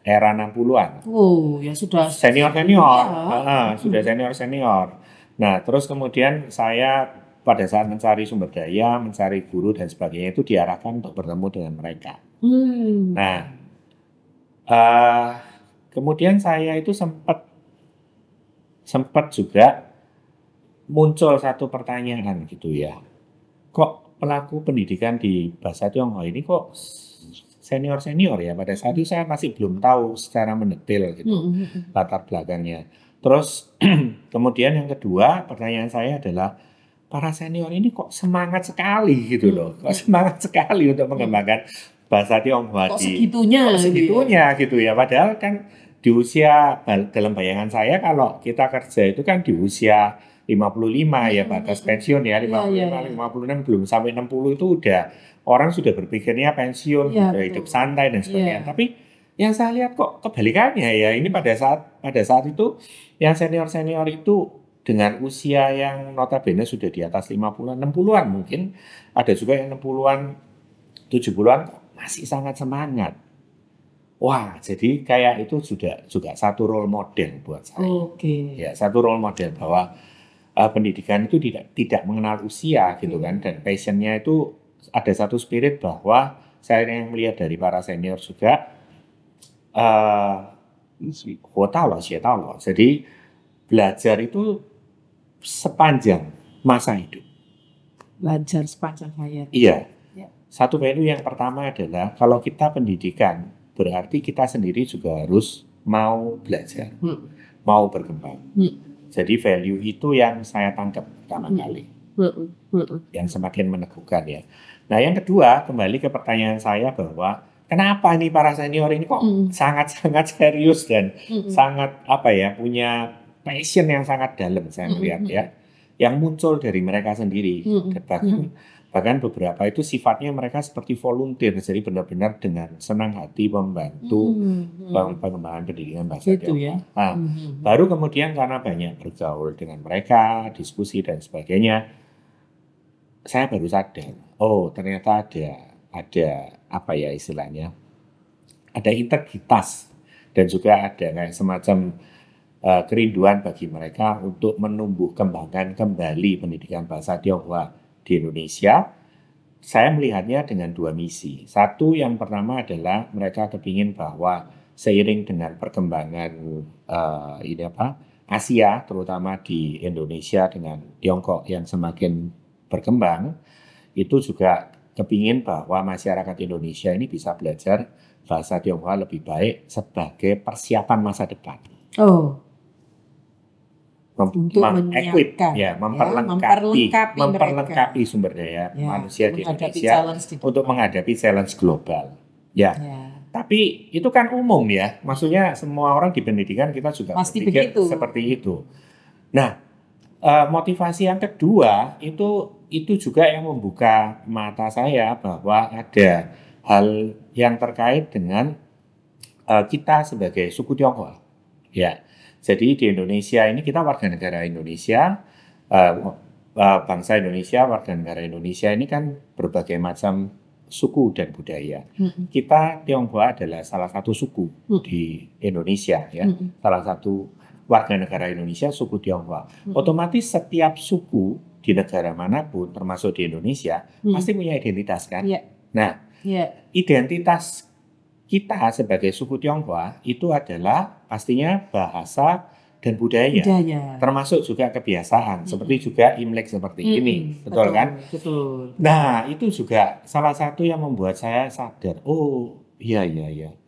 Speaker 1: era 60-an.
Speaker 4: Oh, ya sudah
Speaker 1: senior. Sudah senior. Nah, terus kemudian saya pada saat mencari sumber daya, mencari guru dan sebagainya itu diarahkan untuk bertemu dengan mereka. Nah, kemudian saya itu sempat juga muncul satu pertanyaan gitu ya. Kok pelaku pendidikan di bahasa Tionghoa ini kok senior ya? Pada saat itu saya masih belum tahu secara mendetail gitu latar belakangnya. Terus kemudian yang kedua pertanyaan saya adalah para senior ini kok semangat sekali gitu loh, kok semangat sekali untuk mengembangkan bahasa Tionghoa segitunya gitu ya. Padahal kan di usia dalam bayangan saya kalau kita kerja itu kan di usia 55 ya batas pensiun ya, 55, 56 belum sampai 60 itu udah orang sudah berpikirnya pensiun,
Speaker 4: Iya,
Speaker 1: sudah hidup
Speaker 4: betul.
Speaker 1: santai dan sebagainya.
Speaker 4: Iya.
Speaker 1: Tapi yang saya lihat kok kebalikannya ya, ini pada saat itu yang senior-senior itu dengan usia yang notabene sudah di atas 50-an, 60-an mungkin, ada juga yang 60-an, 70-an masih sangat semangat. Wah, jadi kayak itu juga satu role model buat saya.
Speaker 4: Oke.
Speaker 1: Ya, satu role model bahwa pendidikan itu tidak mengenal usia gitu kan, dan passionnya itu ada satu spirit bahwa saya yang melihat dari para senior juga jadi belajar itu sepanjang masa hidup.
Speaker 4: Belajar sepanjang hayat.
Speaker 1: Iya.
Speaker 4: Ya.
Speaker 1: Satu value yang pertama adalah kalau kita pendidikan berarti kita sendiri juga harus mau belajar, mau berkembang. Jadi value itu yang saya tangkap pertama kali, yang semakin meneguhkan ya. Nah yang kedua, kembali ke pertanyaan saya bahwa kenapa nih para senior ini kok sangat-sangat serius dan sangat punya passion yang sangat dalam saya melihat ya, yang muncul dari mereka sendiri. Bahkan beberapa itu sifatnya mereka seperti volunteer, jadi benar-benar dengan senang hati membantu pengembangan pendidikan bahasa
Speaker 4: Gitu ya.
Speaker 1: Tionghoa. Nah, baru kemudian karena banyak bergaul dengan mereka, diskusi dan sebagainya, saya baru sadar, oh ternyata ada istilahnya, ada integritas dan juga ada kayak semacam kerinduan bagi mereka untuk menumbuh kembangkan kembali pendidikan bahasa Tionghoa di Indonesia. Saya melihatnya dengan dua misi. Satu, yang pertama adalah mereka kepingin bahwa seiring dengan perkembangan Asia, terutama di Indonesia dengan Tiongkok yang semakin berkembang, itu juga kepingin bahwa masyarakat Indonesia ini bisa belajar bahasa Tionghoa lebih baik sebagai persiapan masa depan.
Speaker 4: Oh. Untuk menyiapkan,
Speaker 1: memperlengkapi sumber daya manusia di Indonesia untuk menghadapi challenge global. Ya. Tapi itu kan umum ya, maksudnya semua orang di pendidikan kita juga
Speaker 4: pasti
Speaker 1: berpikir
Speaker 4: begitu.
Speaker 1: Seperti itu. Nah, motivasi yang kedua itu juga yang membuka mata saya bahwa ada hal yang terkait dengan kita sebagai suku Tionghoa. Ya. Jadi di Indonesia ini kita warga negara Indonesia, bangsa Indonesia, warga negara Indonesia ini kan berbagai macam suku dan budaya. Kita Tionghoa adalah salah satu suku di Indonesia ya, salah satu warga negara Indonesia suku Tionghoa. Otomatis setiap suku di negara manapun, termasuk di Indonesia, pasti punya identitas kan. Nah, identitas kita sebagai suku Tionghoa itu adalah pastinya bahasa dan budaya. Termasuk juga kebiasaan, seperti juga Imlek seperti ini, betul kan?
Speaker 4: Betul.
Speaker 1: Nah, itu juga salah satu yang membuat saya sadar, oh iya,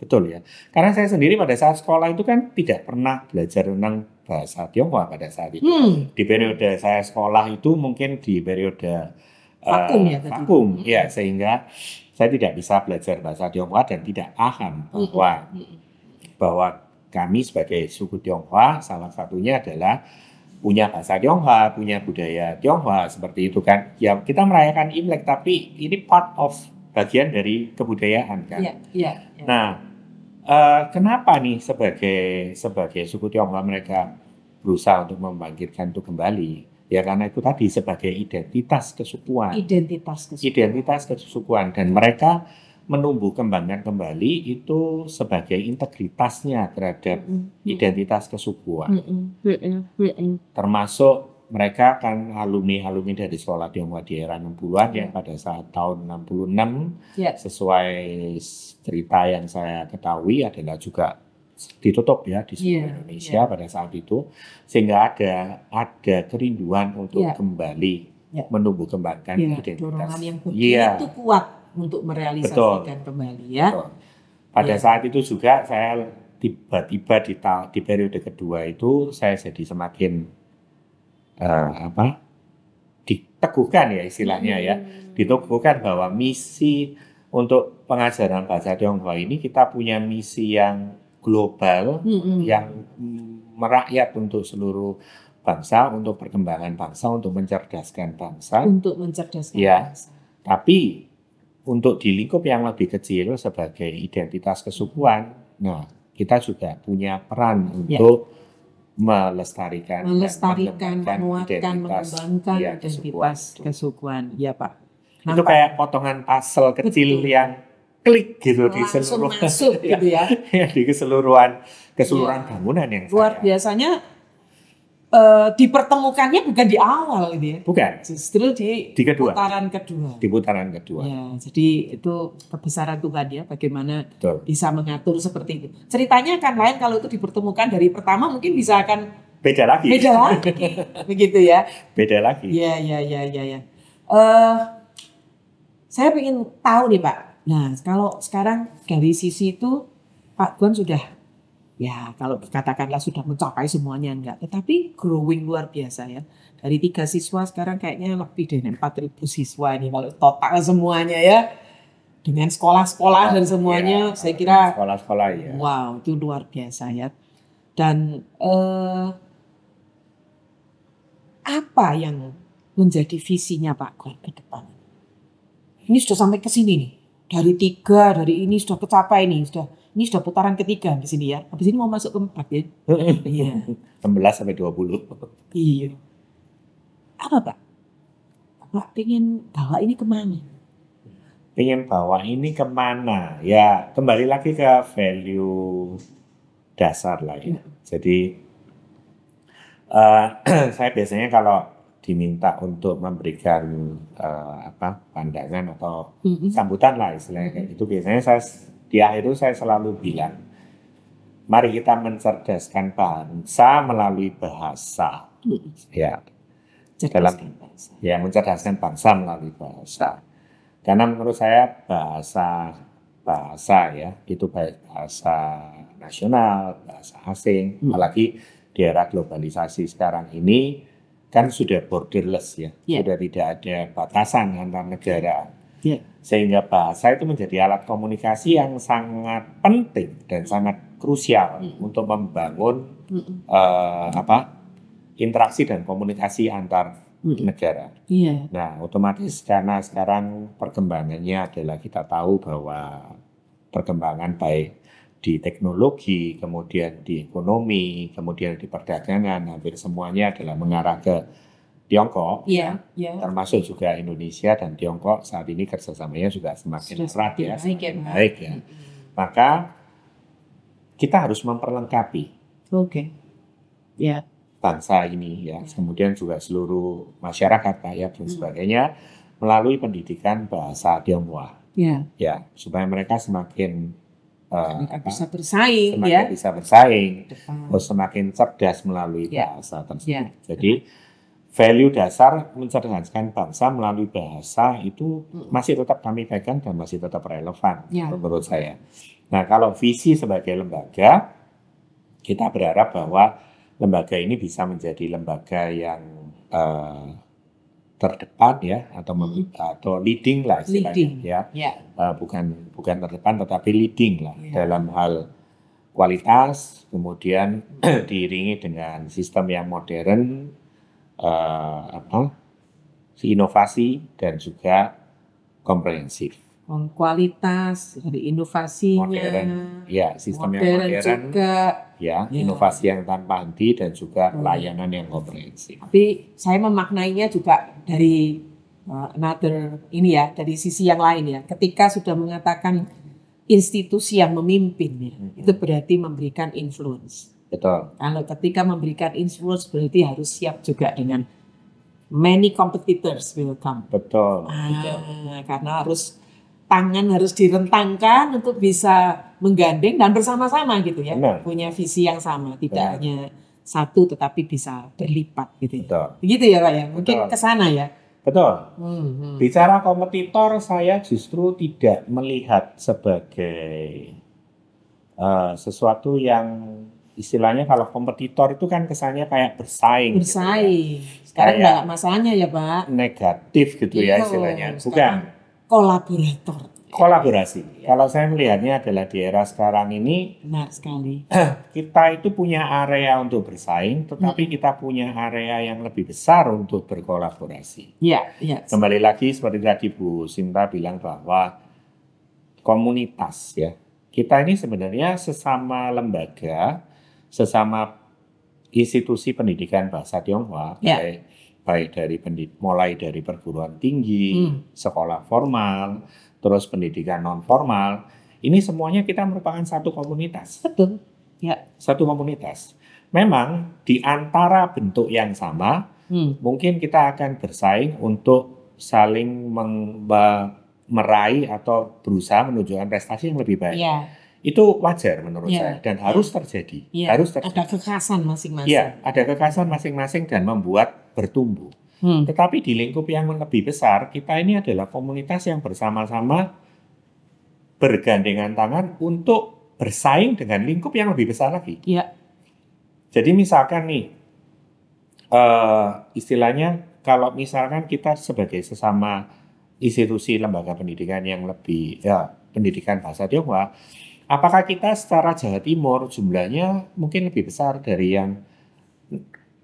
Speaker 1: betul ya. Karena saya sendiri pada saat sekolah itu kan tidak pernah belajar tentang bahasa Tionghoa pada saat itu. Di periode saya sekolah itu mungkin di periode vakum ya, sehingga saya tidak bisa belajar bahasa Tionghoa dan tidak paham bahwa kami sebagai suku Tionghoa salah satunya adalah punya bahasa Tionghoa, punya budaya Tionghoa seperti itu kan. Ya kita merayakan Imlek tapi ini part of bagian dari kebudayaan kan. Nah, kenapa nih sebagai suku Tionghoa mereka berusaha untuk membangkitkan itu kembali? Ya karena itu tadi sebagai identitas kesukuan. Identitas kesukuan dan mereka menumbuh kembangkan kembali itu sebagai integritasnya terhadap identitas kesukuan. Termasuk mereka kan alumni dari sekolah Tionghoa di era 60-an yang pada saat tahun 66 sesuai cerita yang saya ketahui adalah juga ditutup ya di seluruh Indonesia pada saat itu, sehingga ada kerinduan untuk kembali menumbuh kembangkan identitas.
Speaker 4: Dorongan yang begitu kuat untuk merealisasikan kembali ya.
Speaker 1: Betul. Pada saat itu juga saya tiba-tiba di periode kedua itu saya jadi semakin diteguhkan ya istilahnya ya, diteguhkan bahwa misi untuk pengajaran bahasa Tionghoa ini kita punya misi yang global yang merakyat untuk seluruh bangsa, untuk perkembangan bangsa, untuk mencerdaskan bangsa.
Speaker 4: Untuk mencerdaskan
Speaker 1: Ya.
Speaker 4: bangsa.
Speaker 1: Tapi untuk di lingkup yang lebih kecil sebagai identitas kesukuan, nah kita juga punya peran untuk melestarikan,
Speaker 4: Menguatkan,
Speaker 1: identitas
Speaker 4: mengembangkan
Speaker 1: ya,
Speaker 4: identitas kesukuan. Ya Pak.
Speaker 1: Itu
Speaker 4: Nampak
Speaker 1: kayak potongan puzzle kecil
Speaker 4: Betul.
Speaker 1: yang klik gitu di
Speaker 4: langsung
Speaker 1: seluruh
Speaker 4: masuk gitu ya.
Speaker 1: di keseluruhan
Speaker 4: Ya.
Speaker 1: bangunan yang
Speaker 4: Luar
Speaker 1: saya.
Speaker 4: biasanya dipertemukannya bukan di awal gitu ya.
Speaker 1: Bukan,
Speaker 4: Justru di
Speaker 1: kedua.
Speaker 4: putaran kedua.
Speaker 1: Di putaran kedua.
Speaker 4: Ya, jadi itu kebesaran Tuhan ya, bagaimana
Speaker 1: Betul.
Speaker 4: bisa mengatur seperti itu. Ceritanya kan lain kalau itu dipertemukan dari pertama mungkin bisa akan
Speaker 1: Beda lagi.
Speaker 4: begitu ya.
Speaker 1: Beda lagi.
Speaker 4: Ya. Saya ingin tahu nih Pak. Nah, kalau sekarang dari sisi itu Pak Gon sudah, ya kalau katakanlah sudah mencapai semuanya enggak, tetapi growing luar biasa ya. Dari 3 siswa sekarang kayaknya lebih dari 4.000 siswa ini kalau total semuanya ya. Dengan sekolah-sekolah dan semuanya,
Speaker 1: Ya,
Speaker 4: saya kira
Speaker 1: sekolah-sekolah ya.
Speaker 4: wow, itu luar biasa ya. Dan apa yang menjadi visinya Pak Gon ke depan? Ini sudah sampai ke sini nih. Dari ini sudah kecapai nih, ini sudah putaran ketiga di sini ya. Habis ini mau masuk ke 4 ya. Iya.
Speaker 1: 16 sampai 20.
Speaker 4: Iya. Apa Pak? Pak pengen bawa ini kemana?
Speaker 1: Pengen bawa ini kemana? Ya kembali lagi ke value dasar lah ya. Jadi saya biasanya kalau diminta untuk memberikan pandangan atau sambutan lah istilahnya kayak gitu, biasanya saya di akhir itu saya selalu bilang, mari kita mencerdaskan bangsa melalui bahasa. Ya, mencerdaskan bangsa melalui bahasa. Karena menurut saya bahasa ya itu baik bahasa nasional, bahasa asing, apalagi di era globalisasi sekarang ini kan sudah borderless ya, sudah tidak ada batasan antar negara, sehingga bahasa itu menjadi alat komunikasi yang sangat penting dan sangat krusial untuk membangun interaksi dan komunikasi antar negara. Nah, otomatis karena sekarang perkembangannya adalah kita tahu bahwa perkembangan baik di teknologi, kemudian di ekonomi, kemudian di perdagangan, hampir semuanya adalah mengarah ke Tiongkok, termasuk juga Indonesia dan Tiongkok saat ini kerjasamanya juga semakin erat ya, baik ya. Maka kita harus memperlengkapi bangsa ini ya, kemudian juga seluruh masyarakat rakyat dan sebagainya melalui pendidikan bahasa Tionghoa, ya supaya mereka semakin
Speaker 4: bisa bersaing,
Speaker 1: bisa bersaing, semakin cerdas melalui bahasa tersebut. Jadi value dasar mencerdaskan bangsa melalui bahasa itu masih tetap kami pegang dan masih tetap relevan menurut saya. Nah, kalau visi sebagai lembaga, kita berharap bahwa lembaga ini bisa menjadi lembaga yang terdepan ya, atau leading lah istilahnya ya. Bukan terdepan tetapi leading lah dalam hal kualitas, kemudian diiringi dengan sistem yang modern, inovasi dan juga komprehensif.
Speaker 4: Kualitas dari inovasinya,
Speaker 1: modern, ya sistem yang modern
Speaker 4: juga,
Speaker 1: inovasi yang tanpa henti dan juga pelayanan yang komprehensif.
Speaker 4: Tapi saya memaknainya juga dari dari sisi yang lain ya. Ketika sudah mengatakan institusi yang memimpin itu berarti memberikan influence.
Speaker 1: Betul.
Speaker 4: Kalau ketika memberikan influence berarti harus siap juga dengan many competitors will come.
Speaker 1: Betul.
Speaker 4: Karena tangan harus direntangkan untuk bisa menggandeng dan bersama-sama gitu ya.
Speaker 1: Benar.
Speaker 4: Punya visi yang sama, tidak hanya satu tetapi bisa berlipat gitu ya.
Speaker 1: Betul.
Speaker 4: Begitu ya Pak ya, mungkin ke sana ya.
Speaker 1: Betul. Bicara kompetitor, saya justru tidak melihat sebagai sesuatu yang istilahnya, kalau kompetitor itu kan kesannya kayak bersaing.
Speaker 4: Gitu ya. Sekarang enggak masalahnya ya Pak.
Speaker 1: Negatif gitu ya istilahnya. Bukan.
Speaker 4: Kolaborator.
Speaker 1: Kolaborasi. Kalau saya melihatnya adalah di era sekarang ini
Speaker 4: Benar sekali.
Speaker 1: kita itu punya area untuk bersaing, tetapi kita punya area yang lebih besar untuk berkolaborasi.
Speaker 4: Iya, iya.
Speaker 1: Kembali lagi seperti tadi Bu Sinta bilang bahwa komunitas ya. Kita ini sebenarnya sesama lembaga, sesama institusi pendidikan bahasa Tionghoa,
Speaker 4: Ya.
Speaker 1: baik dari mulai dari perguruan tinggi, sekolah formal, terus pendidikan non formal. Ini semuanya kita merupakan satu komunitas.
Speaker 4: Betul. Ya.
Speaker 1: Satu komunitas. Memang di antara bentuk yang sama, mungkin kita akan bersaing untuk saling meraih atau berusaha menunjukkan prestasi yang lebih baik.
Speaker 4: Iya.
Speaker 1: Itu wajar menurut
Speaker 4: Ya.
Speaker 1: saya dan harus terjadi.
Speaker 4: Iya.
Speaker 1: Harus terjadi.
Speaker 4: Ada kekhasan masing-masing.
Speaker 1: Iya, ada kekhasan masing-masing dan membuat bertumbuh. Tetapi di lingkup yang lebih besar, kita ini adalah komunitas yang bersama-sama bergandengan tangan untuk bersaing dengan lingkup yang lebih besar lagi.
Speaker 4: Iya.
Speaker 1: Jadi misalkan nih, istilahnya kalau misalkan kita sebagai sesama institusi lembaga pendidikan yang lebih, pendidikan bahasa Tionghoa, apakah kita secara Jawa Timur jumlahnya mungkin lebih besar dari yang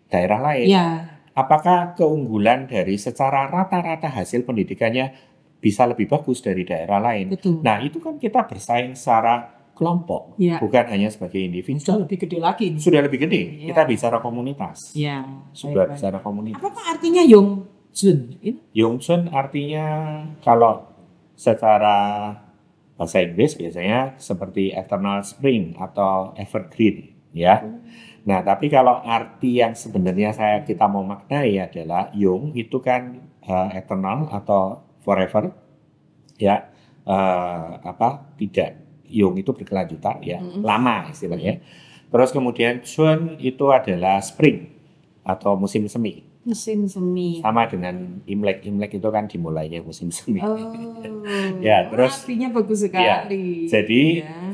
Speaker 1: daerah lain?
Speaker 4: Iya.
Speaker 1: Apakah keunggulan dari secara rata-rata hasil pendidikannya bisa lebih bagus dari daerah lain?
Speaker 4: Betul.
Speaker 1: Nah, itu kan kita bersaing secara kelompok,
Speaker 4: Iya.
Speaker 1: bukan hanya sebagai individu.
Speaker 4: Sudah lebih gede lagi nih.
Speaker 1: Sudah lebih gede.
Speaker 4: Iya.
Speaker 1: Kita bicara komunitas.
Speaker 4: Iya.
Speaker 1: Sudah
Speaker 4: Baik-baik.
Speaker 1: bicara komunitas.
Speaker 4: Apa artinya Yongjun?
Speaker 1: Yongsun artinya kalau secara bahasa Inggris biasanya seperti eternal spring atau evergreen, ya. Nah, tapi kalau arti yang sebenarnya kita mau maknai adalah Yong itu kan eternal atau forever, ya. Tidak, Yong itu berkelanjutan, ya, lama istilahnya. Terus kemudian Chun itu adalah spring atau musim semi.
Speaker 4: Musim semi.
Speaker 1: Sama dengan Imlek. Imlek itu kan dimulainya musim semi.
Speaker 4: Oh.
Speaker 1: Ya, terus
Speaker 4: artinya bagus
Speaker 1: ya,
Speaker 4: sekali.
Speaker 1: jadi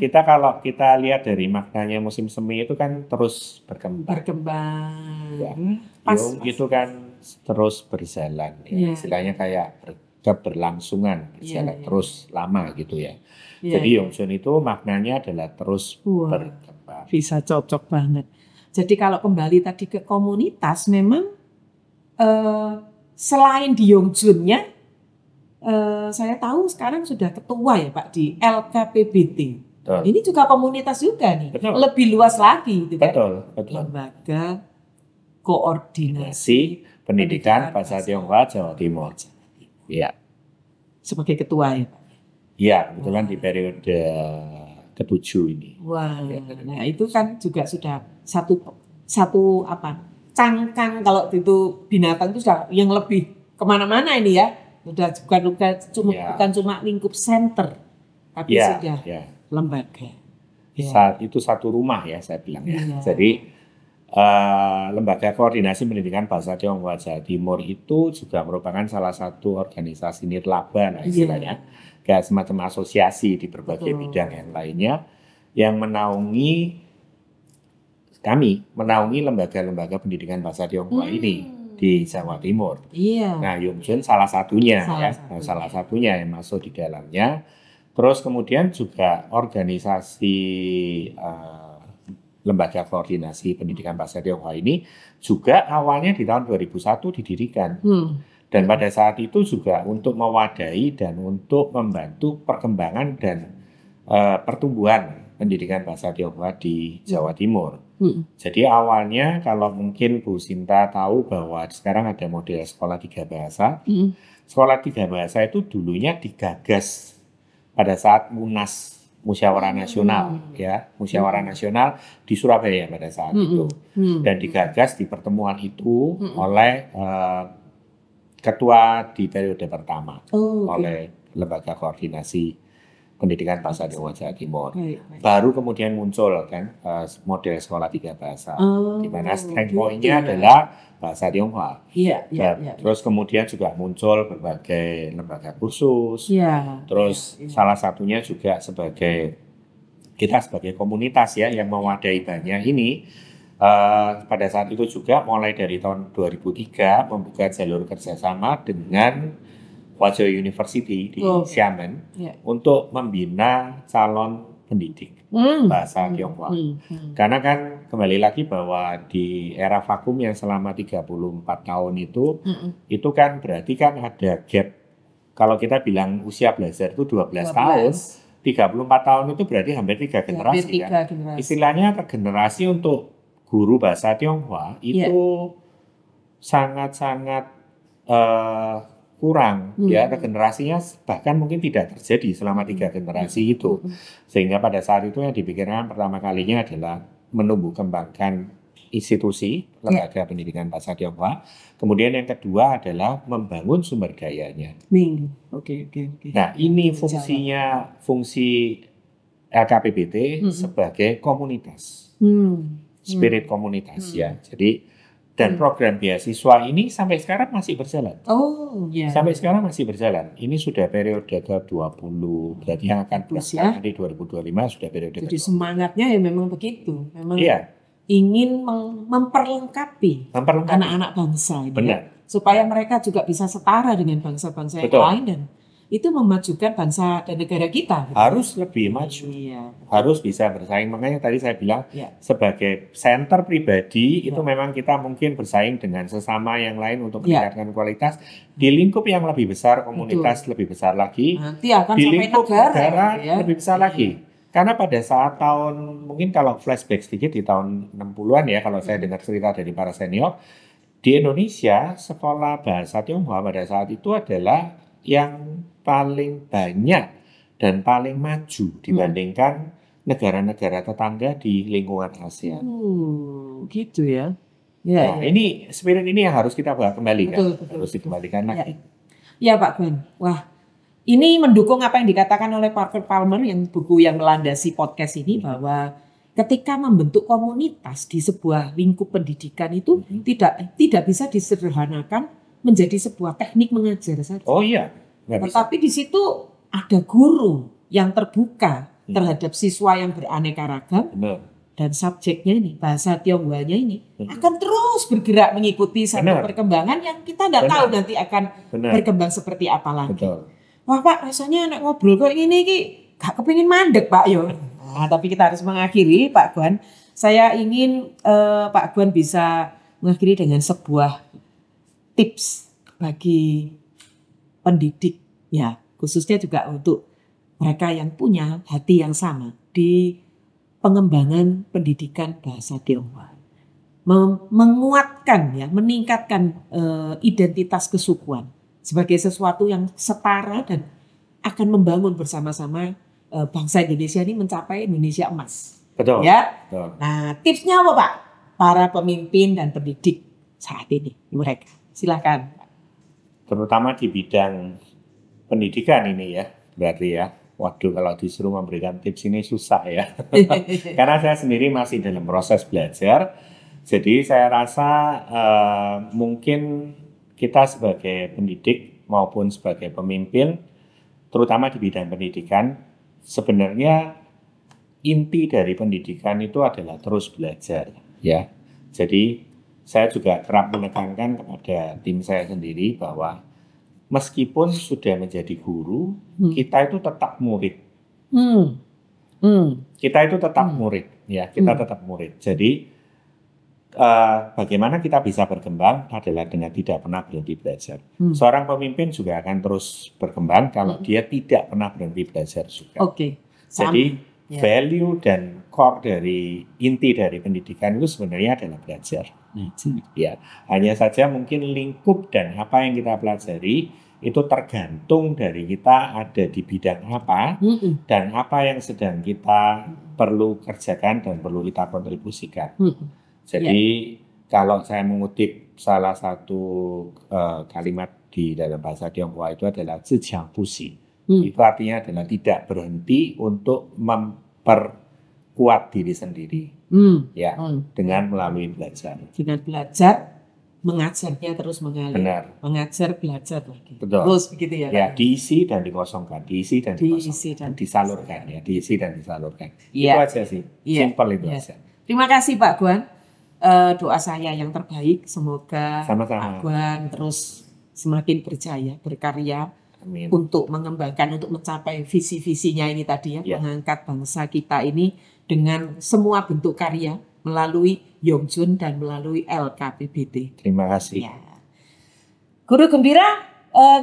Speaker 4: Ya.
Speaker 1: kalau kita lihat dari maknanya musim semi itu kan terus berkembang.
Speaker 4: Berkembang.
Speaker 1: Ya.
Speaker 4: Pas.
Speaker 1: Yung itu kan terus berjalan. Ya.
Speaker 4: Ya.
Speaker 1: Istilahnya kayak keberlangsungan, berjalan
Speaker 4: Ya, ya.
Speaker 1: terus lama gitu ya.
Speaker 4: Ya,
Speaker 1: Jadi
Speaker 4: ya.
Speaker 1: Yongsun itu maknanya adalah terus
Speaker 4: Wah.
Speaker 1: berkembang.
Speaker 4: Bisa cocok banget. Jadi kalau kembali tadi ke komunitas, memang selain di Yongjunnya, saya tahu sekarang sudah ketua ya Pak di LKPBT.
Speaker 1: Betul.
Speaker 4: Ini juga komunitas juga nih,
Speaker 1: Betul.
Speaker 4: lebih luas lagi, gitu kan?
Speaker 1: Betul, betul.
Speaker 4: Lembaga koordinasi
Speaker 1: Si pendidikan
Speaker 4: Pendidikan
Speaker 1: bahasa
Speaker 4: Bahasa
Speaker 1: Tionghoa Jawa Timur. Iya.
Speaker 4: sebagai ketua ya Pak.
Speaker 1: Iya, kebetulan di periode ke-7 ini.
Speaker 4: Wah, nah itu kan juga sudah satu apa? Cangkang kalau itu binatang itu sudah yang lebih kemana-mana ini ya. Sudah bukan cuma lingkup center, tapi
Speaker 1: Iya,
Speaker 4: sudah
Speaker 1: iya.
Speaker 4: lembaga.
Speaker 1: Itu satu rumah ya saya bilang ya.
Speaker 4: Iya.
Speaker 1: Jadi Lembaga Koordinasi Pendidikan Bahasa Tionghoa Jawa Timur itu juga merupakan salah satu organisasi nirlaba istilahnya, kayak semacam asosiasi di berbagai bidang yang lainnya yang menaungi lembaga-lembaga pendidikan bahasa Tionghoa ini di Jawa Timur.
Speaker 4: Iya.
Speaker 1: Nah, Yongsun salah satunya
Speaker 4: Salah
Speaker 1: satunya yang masuk di dalamnya. Terus kemudian juga organisasi Lembaga Koordinasi Pendidikan Bahasa Tionghoa ini juga awalnya di tahun 2001 didirikan. Dan pada saat itu juga untuk mewadahi dan untuk membantu perkembangan dan pertumbuhan pendidikan bahasa Tionghoa di Jawa Timur. Jadi awalnya kalau mungkin Bu Sinta tahu bahwa sekarang ada model sekolah 3 bahasa. Sekolah 3 bahasa itu dulunya digagas pada saat Munas Musyawarah Nasional, ya, Musyawarah Nasional di Surabaya pada saat itu, dan digagas di pertemuan itu oleh ketua di periode pertama, oleh Lembaga Koordinasi Pendidikan Bahasa Tionghoa Jawa Timur. Baru kemudian muncul kan model sekolah 3 bahasa, di mana strength point-nya adalah bahasa Tionghoa. Terus kemudian juga muncul berbagai lembaga kursus. Terus salah satunya juga kita sebagai komunitas ya yang mewadahi banyak ini. Pada saat itu juga mulai dari tahun 2003 membuka jalur kerjasama dengan Hwazhou University di Xiamen untuk membina calon pendidik bahasa Tionghoa. Karena kan kembali lagi bahwa di era vakum yang selama 34 tahun itu kan berarti kan ada gap. Kalau kita bilang usia belajar itu 12 tahun, 34 tahun itu berarti hampir 3 generasi kan. Istilahnya regenerasi untuk guru bahasa Tionghoa itu sangat-sangat kurang ya, regenerasinya bahkan mungkin tidak terjadi selama 3 generasi itu, sehingga pada saat itu yang dipikirkan pertama kalinya adalah menumbuh kembangkan institusi lembaga pendidikan bahasa Tionghoa, kemudian yang kedua adalah membangun sumber dayanya. Nah ini fungsi LKPBT sebagai komunitas, spirit komunitas ya. Jadi dan program beasiswa ini sampai sekarang masih berjalan. Sampai sekarang masih berjalan. Ini sudah periode ke-20, berarti yang akan berjalan di 2025 sudah periode
Speaker 4: Jadi semangatnya ya memang begitu. Memang ingin memperlengkapi anak-anak bangsa ini, supaya mereka juga bisa setara dengan bangsa-bangsa yang lain, dan itu memajukan bangsa dan negara kita.
Speaker 1: Harus lebih maju, harus bisa bersaing. Makanya tadi saya bilang sebagai center pribadi itu memang kita mungkin bersaing dengan sesama yang lain untuk meningkatkan kualitas di lingkup yang lebih besar, komunitas lebih besar lagi,
Speaker 4: nanti akan
Speaker 1: di
Speaker 4: sampai
Speaker 1: lingkup negara lebih besar lagi. Karena pada saat mungkin kalau flashback sedikit di tahun 60-an ya, kalau saya dengar cerita dari para senior, di Indonesia sekolah bahasa Tionghoa pada saat itu adalah yang paling banyak dan paling maju dibandingkan negara-negara tetangga di lingkungan ASEAN.
Speaker 4: Gitu ya.
Speaker 1: Nah, ini spirit ini yang harus kita bawa kembali kan, harus dikembalikan lagi.
Speaker 4: Ya Pak Gwan, wah ini mendukung apa yang dikatakan oleh Parker Palmer yang buku yang melandasi podcast ini, bahwa ketika membentuk komunitas di sebuah lingkup pendidikan itu tidak bisa disederhanakan menjadi sebuah teknik mengajar saja. Tetapi di situ ada guru yang terbuka terhadap siswa yang beraneka ragam, dan subjeknya ini, bahasa Tionghoanya ini akan terus bergerak mengikuti satu perkembangan yang kita tidak tahu nanti akan berkembang seperti apa lagi. Wah Pak, rasanya nek ngobrol kok ini gak kepingin mandek Pak yo. Nah, tapi kita harus mengakhiri Pak Gwan. Saya ingin Pak Gwan bisa mengakhiri dengan sebuah tips bagi pendidik ya, khususnya juga untuk mereka yang punya hati yang sama di pengembangan pendidikan bahasa Tionghoa. Menguatkan ya, meningkatkan identitas kesukuan sebagai sesuatu yang setara dan akan membangun bersama-sama bangsa Indonesia ini mencapai Indonesia emas.
Speaker 1: Betul.
Speaker 4: Ya. Betul. Nah, tipsnya apa Pak? Para pemimpin dan pendidik saat ini mereka. Silakan.
Speaker 1: Terutama di bidang pendidikan ini ya, berarti ya. Waduh, kalau disuruh memberikan tips ini susah ya. Karena saya sendiri masih dalam proses belajar. Jadi saya rasa mungkin kita sebagai pendidik maupun sebagai pemimpin, terutama di bidang pendidikan, sebenarnya inti dari pendidikan itu adalah terus belajar, ya. Jadi saya juga kerap menekankan kepada tim saya sendiri bahwa meskipun sudah menjadi guru, kita itu tetap murid. Kita itu tetap murid, ya. Kita tetap murid. Jadi bagaimana kita bisa berkembang adalah dengan tidak pernah berhenti belajar. Seorang pemimpin juga akan terus berkembang kalau dia tidak pernah berhenti belajar juga. Jadi value dan core dari inti dari pendidikan itu sebenarnya adalah belajar. Ya, hanya saja mungkin lingkup dan apa yang kita pelajari itu tergantung dari kita ada di bidang apa dan apa yang sedang kita perlu kerjakan dan perlu kita kontribusikan. Jadi kalau saya mengutip salah satu kalimat di dalam bahasa Tionghoa itu adalah zhiqiang buxi. Itu artinya adalah tidak berhenti untuk memperkuat diri sendiri, ya, dengan melalui belajar.
Speaker 4: Dengan belajar, mengajarnya terus mengalir.
Speaker 1: Benar.
Speaker 4: Mengajar, belajar lagi.
Speaker 1: Betul.
Speaker 4: Terus begitu ya.
Speaker 1: Ya, diisi dan dikosongkan, diisi dan dikosongkan, disalurkan, ya, diisi dan disalurkan. Itu aja sih, simple itu aja.
Speaker 4: Terima kasih Pak Gwan. Doa saya yang terbaik, semoga
Speaker 1: sama-sama.
Speaker 4: Pak Gwan terus semakin berjaya, berkarya,
Speaker 1: Amin.
Speaker 4: untuk mengembangkan, untuk mencapai visi-visinya ini tadi ya,
Speaker 1: Ya.
Speaker 4: mengangkat bangsa kita ini dengan semua bentuk karya melalui Yongjun dan melalui LKPBT.
Speaker 1: Terima kasih.
Speaker 4: Ya. Guru Gembira,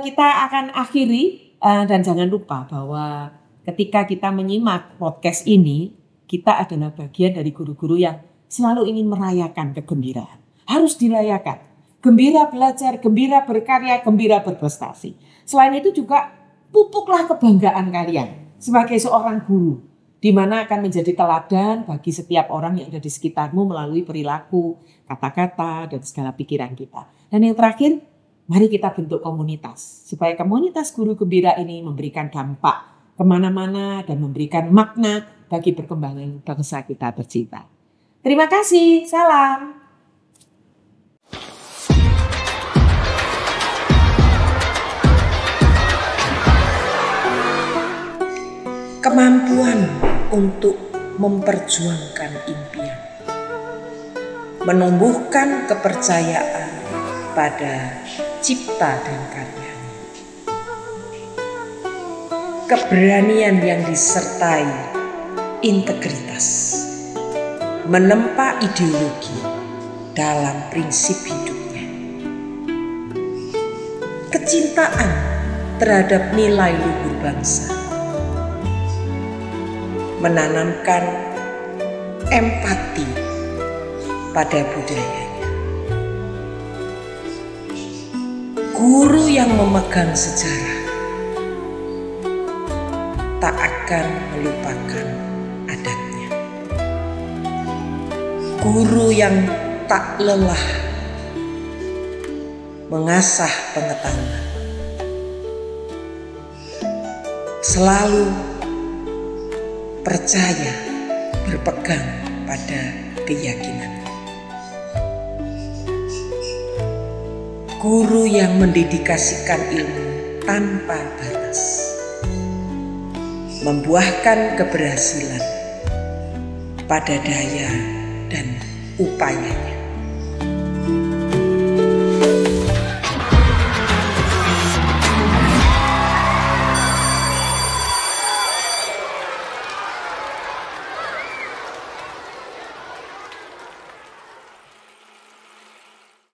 Speaker 4: kita akan akhiri dan jangan lupa bahwa ketika kita menyimak podcast ini, kita adalah bagian dari guru-guru yang selalu ingin merayakan kegembiraan. Harus dirayakan. Gembira belajar, gembira berkarya, gembira berprestasi. Selain itu juga pupuklah kebanggaan kalian sebagai seorang guru, di mana akan menjadi teladan bagi setiap orang yang ada di sekitarmu melalui perilaku, kata-kata, dan segala pikiran kita. Dan yang terakhir, mari kita bentuk komunitas, supaya komunitas guru gembira ini memberikan dampak kemana-mana dan memberikan makna bagi perkembangan bangsa kita tercinta. Terima kasih, salam.
Speaker 5: Kemampuan untuk memperjuangkan impian, menumbuhkan kepercayaan pada cipta dan karyanya, keberanian yang disertai integritas, menempa ideologi dalam prinsip hidupnya, kecintaan terhadap nilai luhur bangsa, menanamkan empati pada budayanya. Guru yang memegang sejarah tak akan melupakan adatnya. Guru yang tak lelah mengasah pengetahuan, selalu percaya berpegang pada keyakinan. Guru yang mendedikasikan ilmu tanpa batas, membuahkan keberhasilan pada daya dan upayanya.